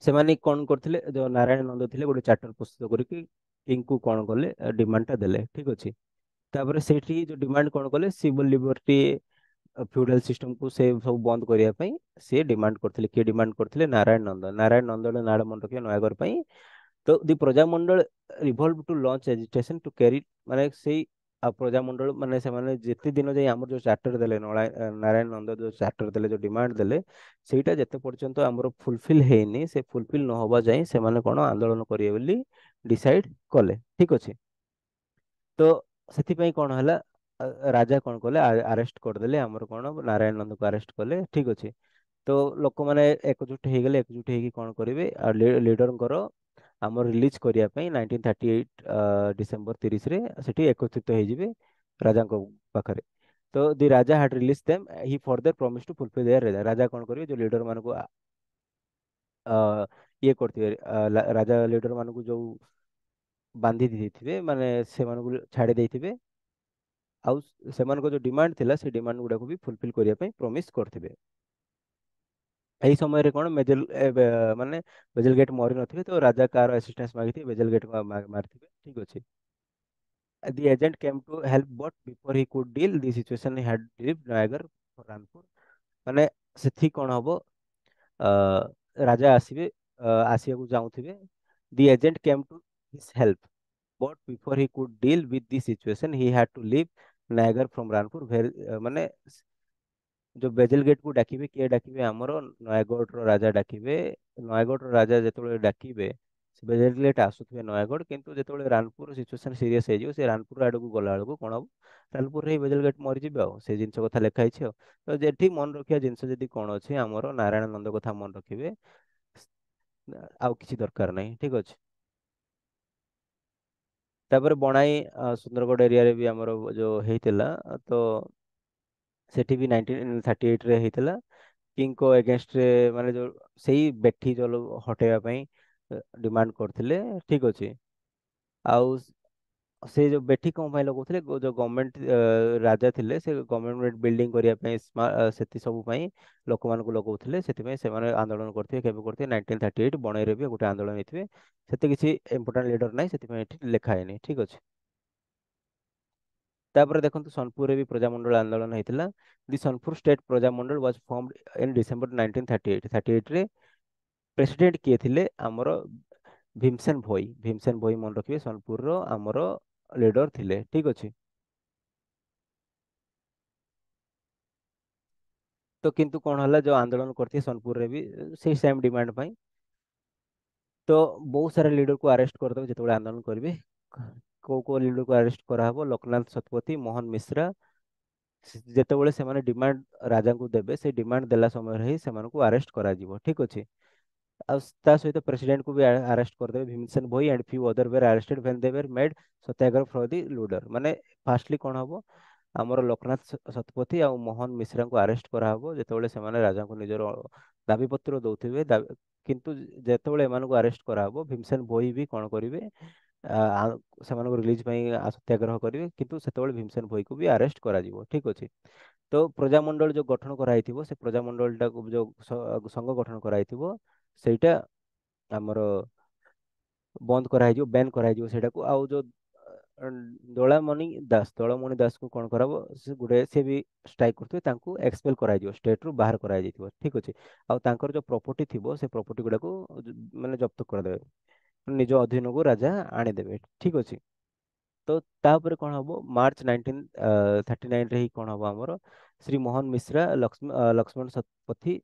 ସେମାନେ କଣ କରିଥିଲେ? ଯୋଉ ନାରାୟଣ ନନ୍ଦ ଥିଲେ, ଗୋଟେ ଚାର୍ଟର ପ୍ରସ୍ତୁତ କରିକି କିଙ୍ଗକୁ କଣ କଲେ? ଡିମାଣ୍ଡଟା ଦେଲେ। ଠିକ ଅଛି। ତାପରେ ସେଇଠି ଯୋଉ ଡିମାଣ୍ଡ କଣ କଲେ? ସିଭିଲ ଲିବର୍ଟି, ଫ୍ୟୁଡାଲ ସିଷ୍ଟମକୁ ସେ ସବୁ ବନ୍ଦ କରିବା ପାଇଁ ସେ ଡିମାଣ୍ଡ କରିଥିଲେ। କିଏ ଡିମାଣ୍ଡ କରିଥିଲେ? ନାରାୟଣ ନନ୍ଦ। ନାରାୟଣ ନନ୍ଦର ନାଡ଼ ମନେ ରଖିବେ, ନୟାଗଡ଼ ପାଇଁ। ତ ଦି ପ୍ରଜାମଣ୍ଡଳ ରିଭଲ୍ଭ to launch agitation to carry, ମାନେ ସେଇ ପ୍ରଜାମଣ୍ଡଳ ମାନେ ସେମାନେ ଯେତେ ଦିନ ଯାଇ ଆମର ଯୋଉ ଚାର୍ଟର ଦେଲେ, ନାରାୟଣ ନନ୍ଦ ଯୋଉ ଚାର୍ଟର ଦେଲେ, ଯୋଉ ଡିମାଣ୍ଡ ଦେଲେ, ସେଇଟା ଯେତେ ପର୍ଯ୍ୟନ୍ତ ଆମର ଫୁଲଫିଲ ହେଇନି, ସେ ଫୁଲଫିଲ ନହବା ଯାଇ ସେମାନେ କଣ ଆନ୍ଦୋଳନ କରିବେ ବୋଲି ଡିସାଇଡ କଲେ। ଠିକ ଅଛି। ତ ସେଥିପାଇଁ କଣ ହେଲା? ରାଜା କଣ କଲେ? ଆରେଷ୍ଟ କରିଦେଲେ, ଆମର କଣ ନାରାୟଣ ନନ୍ଦକୁ ଆରେଷ୍ଟ କଲେ। ଠିକ ଅଛି। ତ ଲୋକମାନେ ଏକଜୁଟ ହେଇକି କଣ କରିବେ? ଲିଡରଙ୍କର ଆମର ରିଲିଜ କରିବା ପାଇଁ 1938 ଡିସେମ୍ବର 30ରେ ସେଠି ଏକତ୍ରିତ ହେଇଯିବେ ରାଜାଙ୍କ ପାଖରେ। ତ the raja had release them, he further promise to fulfil their. ରାଜା କଣ କରିବେ? ଯୋଉ ଲିଡର ମାନଙ୍କୁ ଆ, ଇଏ କରିଥିବେ, ରାଜା ଲିଡର ମାନଙ୍କୁ ଯୋଉ ବାନ୍ଧି ଦେଇଥିବେ, ମାନେ ସେମାନଙ୍କୁ ଛାଡ଼ି ଦେଇଥିବେ, ଆଉ ସେମାନଙ୍କ ଯୋଉ ଡିମାଣ୍ଡ ଥିଲା ସେ ଡିମାଣ୍ଡ ଗୁଡାକୁ ବି ଫୁଲଫିଲ କରିବା ପାଇଁ ପ୍ରମିସ କରିଥିବେ। ଏହି ସମୟରେ କଣ ମାନେ ବେଜେଲ ଗେଟ୍ ମରି ନଥିବେ, ତ ରାଜା କାହାର ଆସିଷ୍ଟାନ୍ସ ମାଗିଥିବେ, ବେଜେଲ ଗେଟ୍ ମାରିଥିବେ, ଠିକ ଅଛି। The agent came to help, but before he could deal the situation, he had left Nayagar for Ranpur। ମାନେ ସେଠି କଣ ହବ, ଅ, ରାଜା ଆସିବେ, ଆସିବାକୁ ଚାହୁଁଥିବେ। The agent came to his help, but before he could deal with the situation, he had to leave Nayagar from Ranpur। ମାନେ ଯୋଉ ବେଜେଲ gate କୁ ଡାକିବେ, କିଏ ଡାକିବେ, ଆମର ନୟାଗଡ଼ର ରାଜା ଡାକିବେ। ନୟାଗଡ଼ର ରାଜା ଯେତେବେଳେ ଡାକିବେ, ସେ ବେଜେଲ ଗେଟ୍ ଆସୁଥିବେ ନୟାଗଡ଼, କିନ୍ତୁ ଯେତେବେଳେ ରାନପୁର ସିଚୁଏସନ ସିରିୟସ୍ ହେଇଯିବ, ସେ ରାନପୁର ଆଡକୁ ଗଲା ବେଳକୁ କଣ ହବ, ରାନପୁରରେ ହିଁ ବେଜେଲ ଗେଟ୍ ମରିଯିବେ। ଆଉ ସେ ଜିନିଷ କଥା ଲେଖା ହେଇଛି। ଆଉ ତ ଯେଠି ମନେ ରଖିବା ଜିନିଷ ଯଦି କଣ ଅଛି, ଆମର ନାରାୟଣ ନନ୍ଦ କଥା ମନେ ରଖିବେ, ଆଉ କିଛି ଦରକାର ନାହିଁ, ଠିକ ଅଛି। ତାପରେ ବଣାଇ ସୁନ୍ଦରଗଡ଼ ଏରିଆରେ ବି ଆମର ଯୋଉ ହେଇଥିଲା, ତ ସେଠି ବି 1938 ରେ ହେଇଥିଲା। କିଙ୍ଗଙ୍କ ଏଗେନଷ୍ଟରେ, ମାନେ ଯୋଉ ସେଇ ବେଠି ଯୋଉ ହଟେଇବା ପାଇଁ ଡିମାଣ୍ଡ କରିଥିଲେ, ଠିକ ଅଛି। ଆଉ ସେ ଯୋଉ ବେଠି କଣ ପାଇଁ ଲଗାଉଥିଲେ, ଯୋଉ ଗଭର୍ଣମେଣ୍ଟ ରାଜା ଥିଲେ, ସେ ଗଭର୍ଣମେଣ୍ଟ ବିଲ୍ଡିଂ କରିବା ପାଇଁ, ସେତି ସବୁ ପାଇଁ ଲୋକମାନଙ୍କୁ ଲଗାଉଥିଲେ। ସେଥିପାଇଁ ସେମାନେ ଆନ୍ଦୋଳନ କରିଥିବେ, କେବେ କରିଥିବେ, 1938 ବଣେଇରେ ବି ଗୋଟେ ଆନ୍ଦୋଳନ ହେଇଥିବେ। ସେତେ କିଛି ଇମ୍ପୋର୍ଟାଣ୍ଟ ଲିଡର ନାହିଁ, ସେଥିପାଇଁ ଏଠି ଲେଖା ହେଇନି, ଠିକ ଅଛି। ତାପରେ ଦେଖନ୍ତୁ ସୋନପୁରରେ ବି ପ୍ରଜାମଣ୍ଡଳ ଆନ୍ଦୋଳନ ହେଇଥିଲା। The Sonepur state Prajamandal was formed in December 1938। 38 ରେ ପ୍ରେସିଡେଣ୍ଟ କିଏ ଥିଲେ, ଆମର ଭୀମସେନ ଭୋଇ। ଭୀମସେନ ଭୋଇ ମନେ ରଖିବେ, ସୋନପୁରର ଆମର ଲିଡର ଥିଲେ, ଠିକ ଅଛି। ତ କିନ୍ତୁ କଣ ହେଲା, ଯୋଉ ଆନ୍ଦୋଳନ କରିଥିଲେ ସୋନପୁରରେ ବି ସେଇ ସେମ୍ ଡିମାଣ୍ଡ ପାଇଁ, ତ ବହୁତ ସାରା ଲିଡରକୁ ଆରେଷ୍ଟ କରିଦେବେ ଯେତେବେଳେ ଆନ୍ଦୋଳନ କରିବେ। କୋଉ କୋଉ ଲିଡରକୁ ଆରେଷ୍ଟ କରାହବ, ଲୋକନାଥ ଶତପଥୀ, ମୋହନ ମିଶ୍ରା। ଯେତେବେଳେ ସେମାନେ ଡିମାଣ୍ଡ ରାଜାଙ୍କୁ ଦେବେ, ସେ ଡିମାଣ୍ଡ ଦେଲା ସମୟରେ ହିଁ ସେମାନଙ୍କୁ ଆରେଷ୍ଟ କରାଯିବ, ଠିକ ଅଛି। ଆଉ ତା ସହିତ ପ୍ରେସିଡେଣ୍ଟକୁ ବି ଆରେଷ୍ଟ କରିଦେବେ। Bhimsen Bhoi and few other were arrested when they were made satyagraha for the leader. ମାନେ ଫାର୍ଷ୍ଟଲି କଣ ହବ, ଆମର ଲୋକନାଥ ଶତପଥୀ ଆଉ ମୋହନ ମିଶ୍ରାଙ୍କୁ ଆରେଷ୍ଟ କରାହବ ଯେତେବେଳେ ସେମାନେ ରାଜାଙ୍କୁ ନିଜର ଦାବି ପତ୍ର ଦଉଥିବେ। କିନ୍ତୁ ଯେତେବେଳେ ଏମାନଙ୍କୁ ଆରେଷ୍ଟ କରାହବ, ଭୀମସେନ ଭୋଇ ବି କଣ କରିବେ, ସେମାନଙ୍କୁ ରିଲିଜ ପାଇଁ ସତ୍ୟାଗ୍ରହ କରିବେ, କିନ୍ତୁ ସେତେବେଳେ ଭୀମସେନ ଭୋଇକୁ ବି ଆରେଷ୍ଟ କରାଯିବ, ଠିକ ଅଛି। ତ ପ୍ରଜାମଣ୍ଡଳ ଯୋଉ ଗଠନ କରାହେଇଥିବ, ସେ ପ୍ରଜାମଣ୍ଡଳଟାକୁ ଯୋଉ ସଂଘ ଗଠନ କରାହେଇଥିବ, ସେଇଟା ଆମର ବନ୍ଦ କରାହେଇଯିବ, ବ୍ୟାନ୍ କରାହେଇଯିବ ସେଇଟାକୁ। ଆଉ ଯୋଉ ଅ, ଦଳାମଣି ଦାସକୁ କଣ କରାହବ, ସେ ଗୋଟେ ସେ ବି ଷ୍ଟ୍ରାଇକ୍ କରୁଥିବେ, ତାଙ୍କୁ ଏକ୍ସପେଲ କରାଯିବ, ଷ୍ଟେଟରୁ ବାହାର କରାଯାଇଥିବ, ଠିକ ଅଛି। ଆଉ ତାଙ୍କର ଯୋଉ ପ୍ରପର୍ଟି ଥିବ, ସେ ପ୍ରପର୍ଟି ଗୁଡାକୁ ମାନେ ଜବ୍ତ କରିଦେବେ, ନିଜ ଅଧୀନକୁ ରାଜା ଆଣିଦେବେ, ଠିକ ଅଛି। ତ ତାପରେ କଣ ହବ, ମାର୍ଚ୍ଚ 1939 ରେ ହିଁ କଣ ହବ, ଆମର ଶ୍ରୀ ମୋହନ ମିଶ୍ରା, ଲକ୍ଷ୍ମଣ ଶତପଥୀ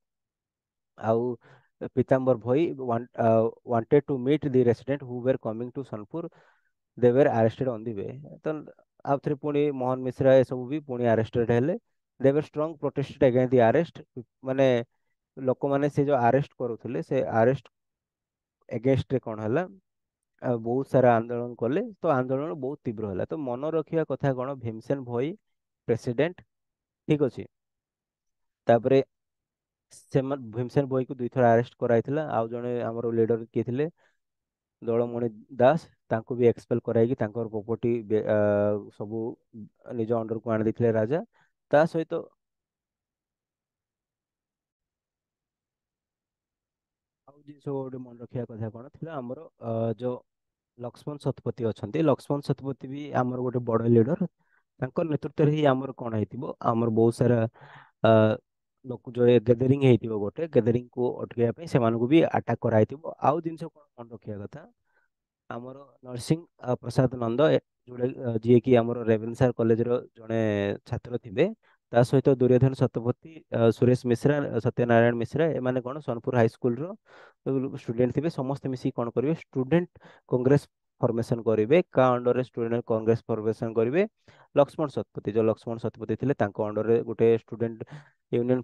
ଆଉ Pitambar Bhoi wanted to meet the resident who were coming to Sonepur, they were arrested on the way। ତ ଆଉ ଥରେ ପୁଣି ମୋହନ ମିଶ୍ରା ଏସବୁ ବି ପୁଣି ଆରେଷ୍ଟେଡ ହେଲେ। they were strong protested against the arrest। ମାନେ ଲୋକମାନେ ସେ ଯୋଉ ଆରେଷ୍ଟ କରୁଥିଲେ, ସେ ଆରେଷ୍ଟ ଏଗେନଷ୍ଟରେ କଣ ହେଲା, ବହୁତ ସାରା ଆନ୍ଦୋଳନ କଲେ। ତ ଆନ୍ଦୋଳନ ବହୁତ ତୀବ୍ର ହେଲା। ତ ମନେ ରଖିବା କଥା କଣ, ଭୀମସେନ ଭୋଇ ପ୍ରେସିଡେଣ୍ଟ, ଠିକ ଅଛି। ତାପରେ ସେମାନେ ଭୀମସେନ ଭୋଇକୁ ଦୁଇଥର ଆରେଷ୍ଟ କରାଯାଇଥିଲା। ଆଉ ଜଣେ ଆମର ଲିଡର କିଏ ଥିଲେ, ଦଳମଣି ଦାସ, ତାଙ୍କୁ ବି ଏକ୍ସପେଲ କରାଇକି ତାଙ୍କର ପ୍ରପର୍ଟି ସବୁ ନିଜ ଅଣ୍ଡରକୁ ଆଣି ଦେଇଥିଲେ ରାଜା। ତା ସହିତ ଆଉ ଜିନିଷ ଗୋଟେ ମନେ ରଖିବା କଥା କଣ ଥିଲା, ଆମର ଯୋଉ ଲକ୍ଷ୍ମଣ ଶତପଥୀ ଅଛନ୍ତି, ଲକ୍ଷ୍ମଣ ଶତପଥୀ ବି ଆମର ଗୋଟେ ବଡ ଲିଡର। ତାଙ୍କ ନେତୃତ୍ୱରେ ହିଁ ଆମର କଣ ହେଇଥିବ, ଆମର ବହୁତ ସାରା ଆ, ଲୋକ ଯୋଉ ଗେଦରିଂ ହେଇଥିବ, ଗୋଟେ ଗେଦରିଂ କୁ ଅଟକେଇବା ପାଇଁ ସେମାନଙ୍କୁ ବି ଆଟାକ କରାହେଇଥିବ। ଆଉ ଜିନିଷ କଣ ମନେ ରଖିବା କଥା, ଆମର ନରସିଂହ ପ୍ରସାଦ ନନ୍ଦ, ଯିଏକି ଆମର ରେଭେନ୍ସା କଲେଜର ଜଣେ ଛାତ୍ର ଥିବେ, ତା ସହିତ ଦୁର୍ଯ୍ୟୋଧନ ଶତପଥୀ, ସୁରେଶ ମିଶ୍ରା, ସତ୍ୟନାରାୟଣ ମିଶ୍ରା, ଏମାନେ କଣ ସୋନପୁର ହାଇସ୍କୁଲର ଷ୍ଟୁଡେଣ୍ଟ ଥିବେ। ସମସ୍ତେ ମିଶିକି କଣ କରିବେ, ଷ୍ଟୁଡେଣ୍ଟ କଂଗ୍ରେସ ଫର୍ମେସନ କରିବେ। କା ଅଣ୍ଡରରେ ଷ୍ଟୁଡେଣ୍ଟ କଂଗ୍ରେସ ଫର୍ମେସନ କରିବେ, ଲକ୍ଷ୍ମଣ ଶତପଥୀ, ଯୋଉ ଲକ୍ଷ୍ମଣ ଶତପଥୀ ଥିଲେ ତାଙ୍କ ଅଣ୍ଡରରେ ଗୋଟେ ଷ୍ଟୁଡେଣ୍ଟ ୟୁନିୟନ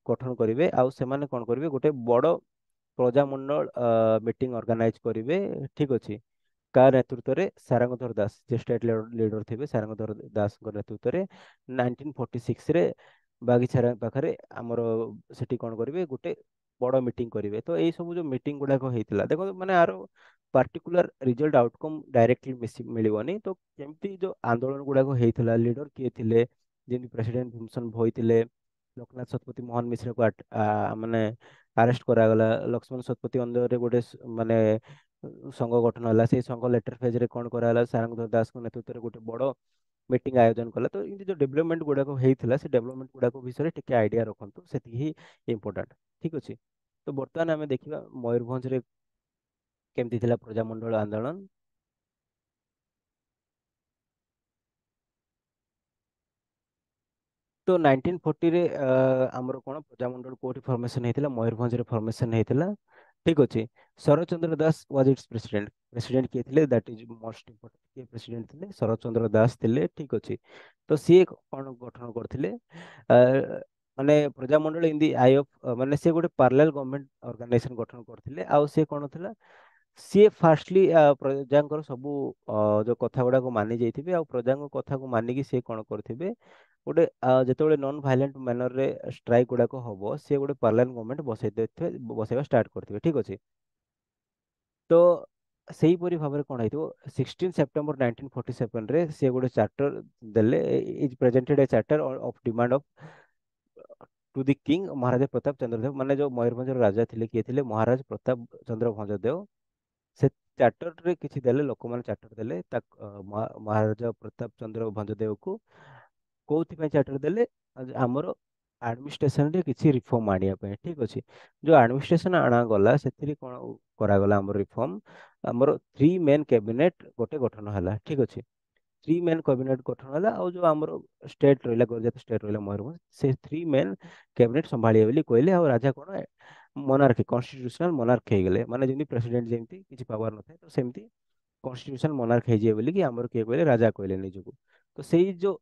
ଗଠନ କରିବେ। ଆଉ ସେମାନେ କଣ କରିବେ, ଗୋଟେ ବଡ ପ୍ରଜାମଣ୍ଡଳ ମିଟିଂ ଅର୍ଗାନାଇଜ କରିବେ, ଠିକ ଅଛି। କା ନେତୃତ୍ୱରେ, ସାରଙ୍ଗଧର ଦାସ ଯେ ଷ୍ଟେଟ ଲିଡର ଥିବେ, ସାରଙ୍ଗଧର ଦାସଙ୍କ ନେତୃତ୍ୱରେ 1946ରେ ବାଗିଛାରା ପାଖରେ ଆମର ସେଠି କଣ କରିବେ, ଗୋଟେ ବଡ ମିଟିଂ କରିବେ। ତ ଏଇ ସବୁ ଯୋଉ ମିଟିଂ ଗୁଡାକ ହେଇଥିଲା, ଦେଖନ୍ତୁ ମାନେ ଆର ପାର୍ଟିକୁଲାର ରିଜଲ୍ଟ ଆଉଟକମ୍ ଡାଇରେକ୍ଟଲି ମିଳିବନି। ତ କେମିତି ଯୋଉ ଆନ୍ଦୋଳନ ଗୁଡାକ ହେଇଥିଲା, ଲିଡର କିଏ ଥିଲେ, ଯେମିତି ପ୍ରେସିଡେଣ୍ଟ ଭୀମସେନ ଭୋଇ ଥିଲେ, ଲୋକନାଥ ଶତପଥୀ, ମୋହନ ମିଶ୍ରକୁ ମାନେ ଆରେଷ୍ଟ କରାଗଲା। ଲକ୍ଷ୍ମଣ ଶତପଥୀ ଅଣ୍ଡରରେ ଗୋଟେ ମାନେ ସଂଘ ଗଠନ ହେଲା। ସେଇ ସଂଘ ଲେଟର ଫେଜ ରେ କଣ କରାଗଲା, ସାରଙ୍ଗଧର ଦାସଙ୍କ ନେତୃତ୍ୱରେ ଗୋଟେ ବଡ ମିଟିଂ ଆୟୋଜନ କଲା। ତ ଏମିତି ଯୋଉ ଡେଭଲପମେଣ୍ଟ ଗୁଡାକ ହେଇଥିଲା, ସେ ଡେଭଲପମେଣ୍ଟ ଗୁଡାକ ବିଷୟରେ ଟିକେ ଆଇଡିଆ ରଖନ୍ତୁ, ସେତିକି ହିଁ ଇମ୍ପୋର୍ଟାଣ୍ଟ। ଠିକ ଅଛି। ତ ବର୍ତ୍ତମାନ ଆମେ ଦେଖିବା ମୟୂରଭଞ୍ଜରେ କେମିତି ଥିଲା ପ୍ରଜାମଣ୍ଡଳ ଆନ୍ଦୋଳନ। ତ 1940ରେ ଆମର କଣ ପ୍ରଜାମଣ୍ଡଳ କୋଉଠି ଫର୍ମେସନ ହେଇଥିଲା, ମୟୂରଭଞ୍ଜରେ ଫର୍ମେସନ ହେଇଥିଲା। ଠିକ ଅଛି। Sarat Chandra Das was its president. President କିଏ ଥିଲେ, ଦ୍ୟାଟ ଇଜ ମୋଷ୍ଟ ଇମ୍ପୋର୍ଟାଣ୍ଟ। କିଏ ପ୍ରେସିଡେଣ୍ଟ ଥିଲେ? ଶରତ ଚନ୍ଦ୍ର ଦାସ ଥିଲେ। ଠିକ ଅଛି। ତ ସିଏ କଣ ଗଠନ କରିଥିଲେ, ଆ, ମାନେ ପ୍ରଜାମଣ୍ଡଳ ଇନ ଦି ଆଇ ଅଫ, ମାନେ ସେ ଗୋଟେ ପାର୍ଲାଲ ଗଭର୍ଣମେଣ୍ଟ ଅର୍ଗାନାଇଜେସନ ଗଠନ କରିଥିଲେ। ଆଉ ସେ କଣ ଥିଲା, ସିଏ ଫାଷ୍ଟଲି ପ୍ରଜାଙ୍କର ସବୁ ଯୋଉ କଥା ଗୁଡାକୁ ମାନି ଯାଇଥିବେ, ଆଉ ପ୍ରଜାଙ୍କ କଥାକୁ ମାନିକି ସିଏ କଣ କରିଥିବେ, ଗୋଟେ ଯେତେବେଳେ ନନ୍ ଭାଇଲେଣ୍ଟ ମ୍ୟାନରରେ ଷ୍ଟ୍ରାଇକ୍ ଗୁଡାକ ହବ, ସିଏ ଗୋଟେ ପାର୍ଲାମେଣ୍ଟ ଗଭର୍ଣମେଣ୍ଟ ବସେଇ ଦେଇଥିବେ, ବସେଇବା ଷ୍ଟାର୍ଟ କରିଥିବେ। ଠିକ ଅଛି। ତ ସେଇପରି ଭାବରେ କଣ ହେଇଥିବ, 16 ସେପ୍ଟେମ୍ବର 1947ରେ ସେ ଗୋଟେ ଚାର୍ଟର ଦେଲେ, is presented a charter of demand of to the king Maharaja Pratap Chandra Deb. ମାନେ ଯୋଉ ମୟୂରଭଞ୍ଜର ରାଜା ଥିଲେ, କିଏ ଥିଲେ? ମହାରାଜ ପ୍ରତାପ ଚନ୍ଦ୍ର ଭଞ୍ଜଦେବ। ସେ ଚାର୍ଟରରେ କିଛି ଦେଲେ, ଲୋକମାନେ ଚାର୍ଟର ଦେଲେ ମହାରାଜା ପ୍ରତାପ ଚନ୍ଦ୍ର ଭଞ୍ଜଦେବକୁ। କୋଉଥିପାଇଁ ଚାର୍ଟର ଦେଲେ? ଆମର ଆଡମିନିଷ୍ଟ୍ରେସନରେ କିଛି ରିଫର୍ମ ଆଣିବା ପାଇଁ। ଠିକ ଅଛି। ଯୋଉ ଆଡମିନିଷ୍ଟ୍ରେସନ ଆଣାଗଲା, ସେଥିରେ କଣ କରାଗଲା ଆମର ରିଫର୍ମ, ଆମର 3 ମେନ୍ କ୍ୟାବିନେଟ ଗୋଟେ ଗଠନ ହେଲା। ଠିକ ଅଛି। 3 ମେନ୍ କ୍ୟାବିନେଟ ଗଠନ ହେଲା। ଆଉ ଯୋଉ ଆମର ଷ୍ଟେଟ ରହିଲା, ଗଜପତି ଷ୍ଟେଟ ରହିଲା ମୟୂରଭଞ୍ଜ, ସେ 3 ମେନ୍ କ୍ୟାବିନେଟ ସମ୍ଭାଳିବେ ବୋଲି କହିଲେ। ଆଉ ରାଜା କଣ, ମୋନାର୍କି, କନଷ୍ଟିଟ୍ୟୁସନାଲ ମୋନାର୍କ ହେଇଗଲେ। ମାନେ ଯେମିତି ପ୍ରେସିଡେଣ୍ଟ ଯେମିତି କିଛି ପାୱାର ନଥାଏ, ତ ସେମିତି କନଷ୍ଟିଟ୍ୟୁସନାଲ ମୋନାର୍କ ହେଇଯିବେ ବୋଲି କି ଆମର କିଏ କହିଲେ, ରାଜା କହିଲେ ନିଜକୁ। ତ ସେଇ ଯୋଉ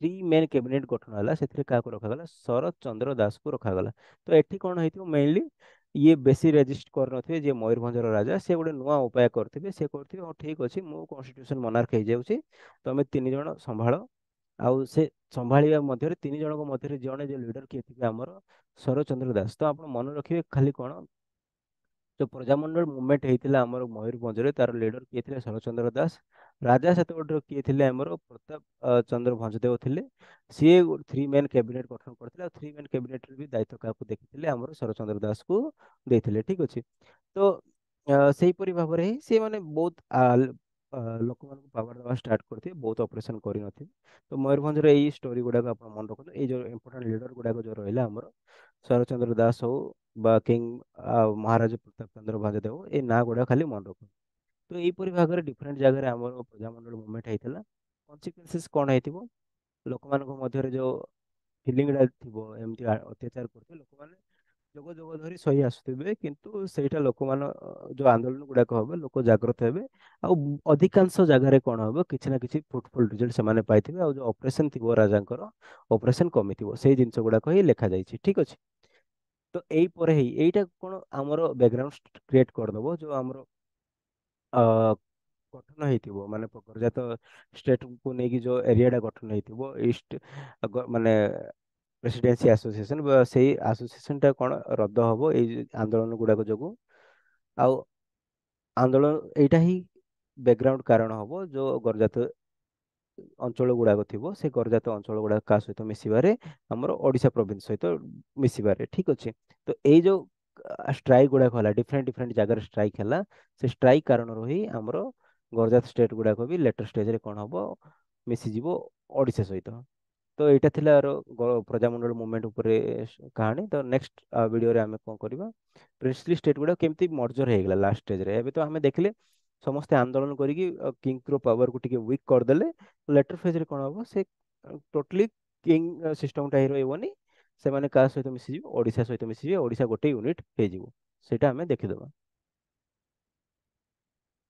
3 ମେନ୍ କ୍ୟାବିନେଟ ଗଠନ ହେଲା, ସେଥିରେ କାହାକୁ ରଖାଗଲା? ଶରତ ଚନ୍ଦ୍ର ଦାସକୁ ରଖାଗଲା। ତ ଏଠି କଣ ହେଇଥିବ, ମେନଲି ଇଏ ବେଶୀ ରେଜିଷ୍ଟ କରିନଥିବେ, ଯିଏ ମୟୂରଭଞ୍ଜର ରାଜା, ସେ ଗୋଟେ ନୂଆ ଉପାୟ କରିଥିବେ। ସେ କରିଥିବେ, ହଁ ଠିକ ଅଛି, ମୁଁ କନଷ୍ଟିଟ୍ୟୁସନ ମୋନାର୍କ ହେଇଯାଉଛି, ତମେ 3 ଜଣ ସମ୍ଭାଳ। ଆଉ ସେ ସମ୍ଭାଳିବା ମଧ୍ୟରେ 3 ଜଣଙ୍କ ମଧ୍ୟରେ ଜଣେ ଯେ ଲିଡର କିଏ ଥିବେ, ଆମର ଶରତ ଚନ୍ଦ୍ର ଦାସ। ତ ଆପଣ ମନେ ରଖିବେ ଖାଲି କଣ, ଯୋଉ ପ୍ରଜାମଣ୍ଡଳ ମୁଭମେଣ୍ଟ ହେଇଥିଲା ଆମର ମୟୂରଭଞ୍ଜରେ, ତାର ଲିଡର କିଏ ଥିଲେ? ଶରତଚନ୍ଦ୍ର ଦାସ। ରାଜା ସେତେବେଳେ କିଏ ଥିଲେ? ଆମର ପ୍ରତାପ ଚନ୍ଦ୍ର ଭଞ୍ଜଦେବ ଥିଲେ। ସିଏ 3 ମେନ୍ କ୍ୟାବିନେଟ ଗଠନ କରିଥିଲେ। ଆଉ 3 ମେନ୍ କ୍ୟାବିନେଟରେ ବି ଦାୟିତ୍ୱ କାହାକୁ ଦେଖିଥିଲେ? ଆମର ଶରତଚନ୍ଦ୍ର ଦାସକୁ ଦେଇଥିଲେ। ଠିକ ଅଛି। ତ ସେଇପରି ଭାବରେ ହିଁ ସେ ମାନେ ବହୁତ ଲୋକମାନଙ୍କୁ ପାୱାର ଦେବା ଷ୍ଟାର୍ଟ କରିଥିବେ, ବହୁତ ଅପରେସନ କରିନଥିବେ। ତ ମୟୂରଭଞ୍ଜର ଏଇ ଷ୍ଟୋରି ଗୁଡାକ ଆପଣ ମନେ ରଖନ୍ତୁ। ଏଇ ଯୋଉ ଇମ୍ପୋର୍ଟାଣ୍ଟ ଲିଡର ଗୁଡାକ ଯୋଉ ରହିଲା ଆମର, ଶରତଚନ୍ଦ୍ର ଦାସ ହଉ ବା କିଙ୍ଗ ମହାରାଜ ପ୍ରତାପ ଚନ୍ଦ୍ର ଭଞ୍ଜଦେବ, ଏଇ ନାଁ ଗୁଡାକ ଖାଲି ମନେ ରଖନ୍ତୁ। ତ ଏଇପରି ଭାବରେ ଡିଫରେଣ୍ଟ ଜାଗାରେ ଆମର ପ୍ରଜାମଣ୍ଡଳ ମୁଭମେଣ୍ଟ ହେଇଥିଲା। କନସିକ୍ୱେନ୍ସେସ୍ କଣ ହେଇଥିବ, ଲୋକମାନଙ୍କ ମଧ୍ୟରେ ଯୋଉ ଫିଲିଙ୍ଗଟା ଥିବ, ଏମିତି ଅତ୍ୟାଚାର କରୁଥିବେ ଲୋକମାନେ, ଯୁଗ ଯୁଗ ଧରି ସହି ଆସୁଥିବେ। କିନ୍ତୁ ସେଇଟା ଲୋକମାନ ଯୋଉ ଆନ୍ଦୋଳନ ଗୁଡାକ ହବ, ଲୋକ ଜାଗ୍ରତ ହେବେ। ଆଉ ଅଧିକାଂଶ ଜାଗାରେ କଣ ହବ, କିଛି ନା କିଛି ଫ୍ରୁଟଫୁଲ ରିଜଲ୍ଟ ସେମାନେ ପାଇଥିବେ। ଆଉ ଯୋଉ ଅପରେସନ ଥିବ ରାଜାଙ୍କର, ଅପରେସନ କମିଥିବ। ସେଇ ଜିନିଷ ଗୁଡାକ ହିଁ ଲେଖାଯାଇଛି। ଠିକ ଅଛି। ତ ଏଇ ପରେ ହିଁ ଏଇଟା କଣ ଆମର ବ୍ୟାକଗ୍ରାଉଣ୍ଡ କ୍ରିଏଟ କରିଦବ, ଯୋଉ ଆମର ଅ, ଗଠନ ହେଇଥିବ, ମାନେ ପ୍ରଜାତ ଷ୍ଟେଟକୁ ନେଇକି ଯୋଉ ଏରିଆଟା ଗଠନ ହେଇଥିବ, ଇଷ୍ଟ ମାନେ ପ୍ରେସିଡେନ୍ସି ଆସୋସିଏସନ, ବା ସେଇ ଆସୋସିଏସନ ଟା କଣ ରଦ୍ଦ ହବ ଏଇ ଆନ୍ଦୋଳନ ଗୁଡାକ ଯୋଗୁ। ଆଉ ଆନ୍ଦୋଳନ ଏଇଟା ହିଁ ବ୍ୟାକଗ୍ରାଉଣ୍ଡ କାରଣ ହବ, ଯୋଉ ଗରଜାତ ଅଞ୍ଚଳ ଗୁଡାକ ଥିବ, ସେ ଗରଜାତ ଅଞ୍ଚଳ ଗୁଡାକ କାହା ସହିତ ମିଶିବାରେ, ଆମର ଓଡିଶା ପ୍ରୋଭିନ୍ସ ସହିତ ମିଶିବାରେ। ଠିକ ଅଛି। ତ ଏଇ ଯୋଉ ଷ୍ଟ୍ରାଇକ୍ ଗୁଡାକ ହେଲା, ଡିଫରେଣ୍ଟ ଡିଫରେଣ୍ଟ ଜାଗାରେ ଷ୍ଟ୍ରାଇକ୍ ହେଲା, ସେ ଷ୍ଟ୍ରାଇକ୍ କାରଣରୁ ହିଁ ଆମର ଗରଜାତ ଷ୍ଟେଟ ଗୁଡାକ ବି ଲେଟର ଷ୍ଟେଜରେ କଣ ହବ, ମିଶିଯିବ ଓଡିଶା ସହିତ। ତ ଏଇଟା ଥିଲା ଆର ପ୍ରଜାମଣ୍ଡଳ ମୁଭମେଣ୍ଟ ଉପରେ କାହାଣୀ। ତ ନେକ୍ସଟ ଭିଡିଓରେ ଆମେ କଣ କରିବା, ପ୍ରିନ୍ସଲି ଷ୍ଟେଟ ଗୁଡାକ କେମିତି ମର୍ଜର ହେଇଗଲା ଲାଷ୍ଟ ଷ୍ଟେଜରେ। ଏବେ ତ ଆମେ ଦେଖିଲେ ସମସ୍ତେ ଆନ୍ଦୋଳନ କରିକି କିଙ୍ଗର ପାୱାରକୁ ଟିକେ ୱିକ୍ କରିଦେଲେ। ଲେଟର ଫେଜରେ କଣ ହବ, ସେ ଟୋଟାଲି କିଙ୍ଗ ସିଷ୍ଟମଟା ହିଁ ରହିବନି, ସେମାନେ କାହା ସହିତ ମିଶିଯିବେ, ଓଡିଶା ସହିତ ମିଶିଯିବେ, ଓଡିଶା ଗୋଟେ ୟୁନିଟ ହେଇଯିବ। ସେଇଟା ଆମେ ଦେଖିଦବା।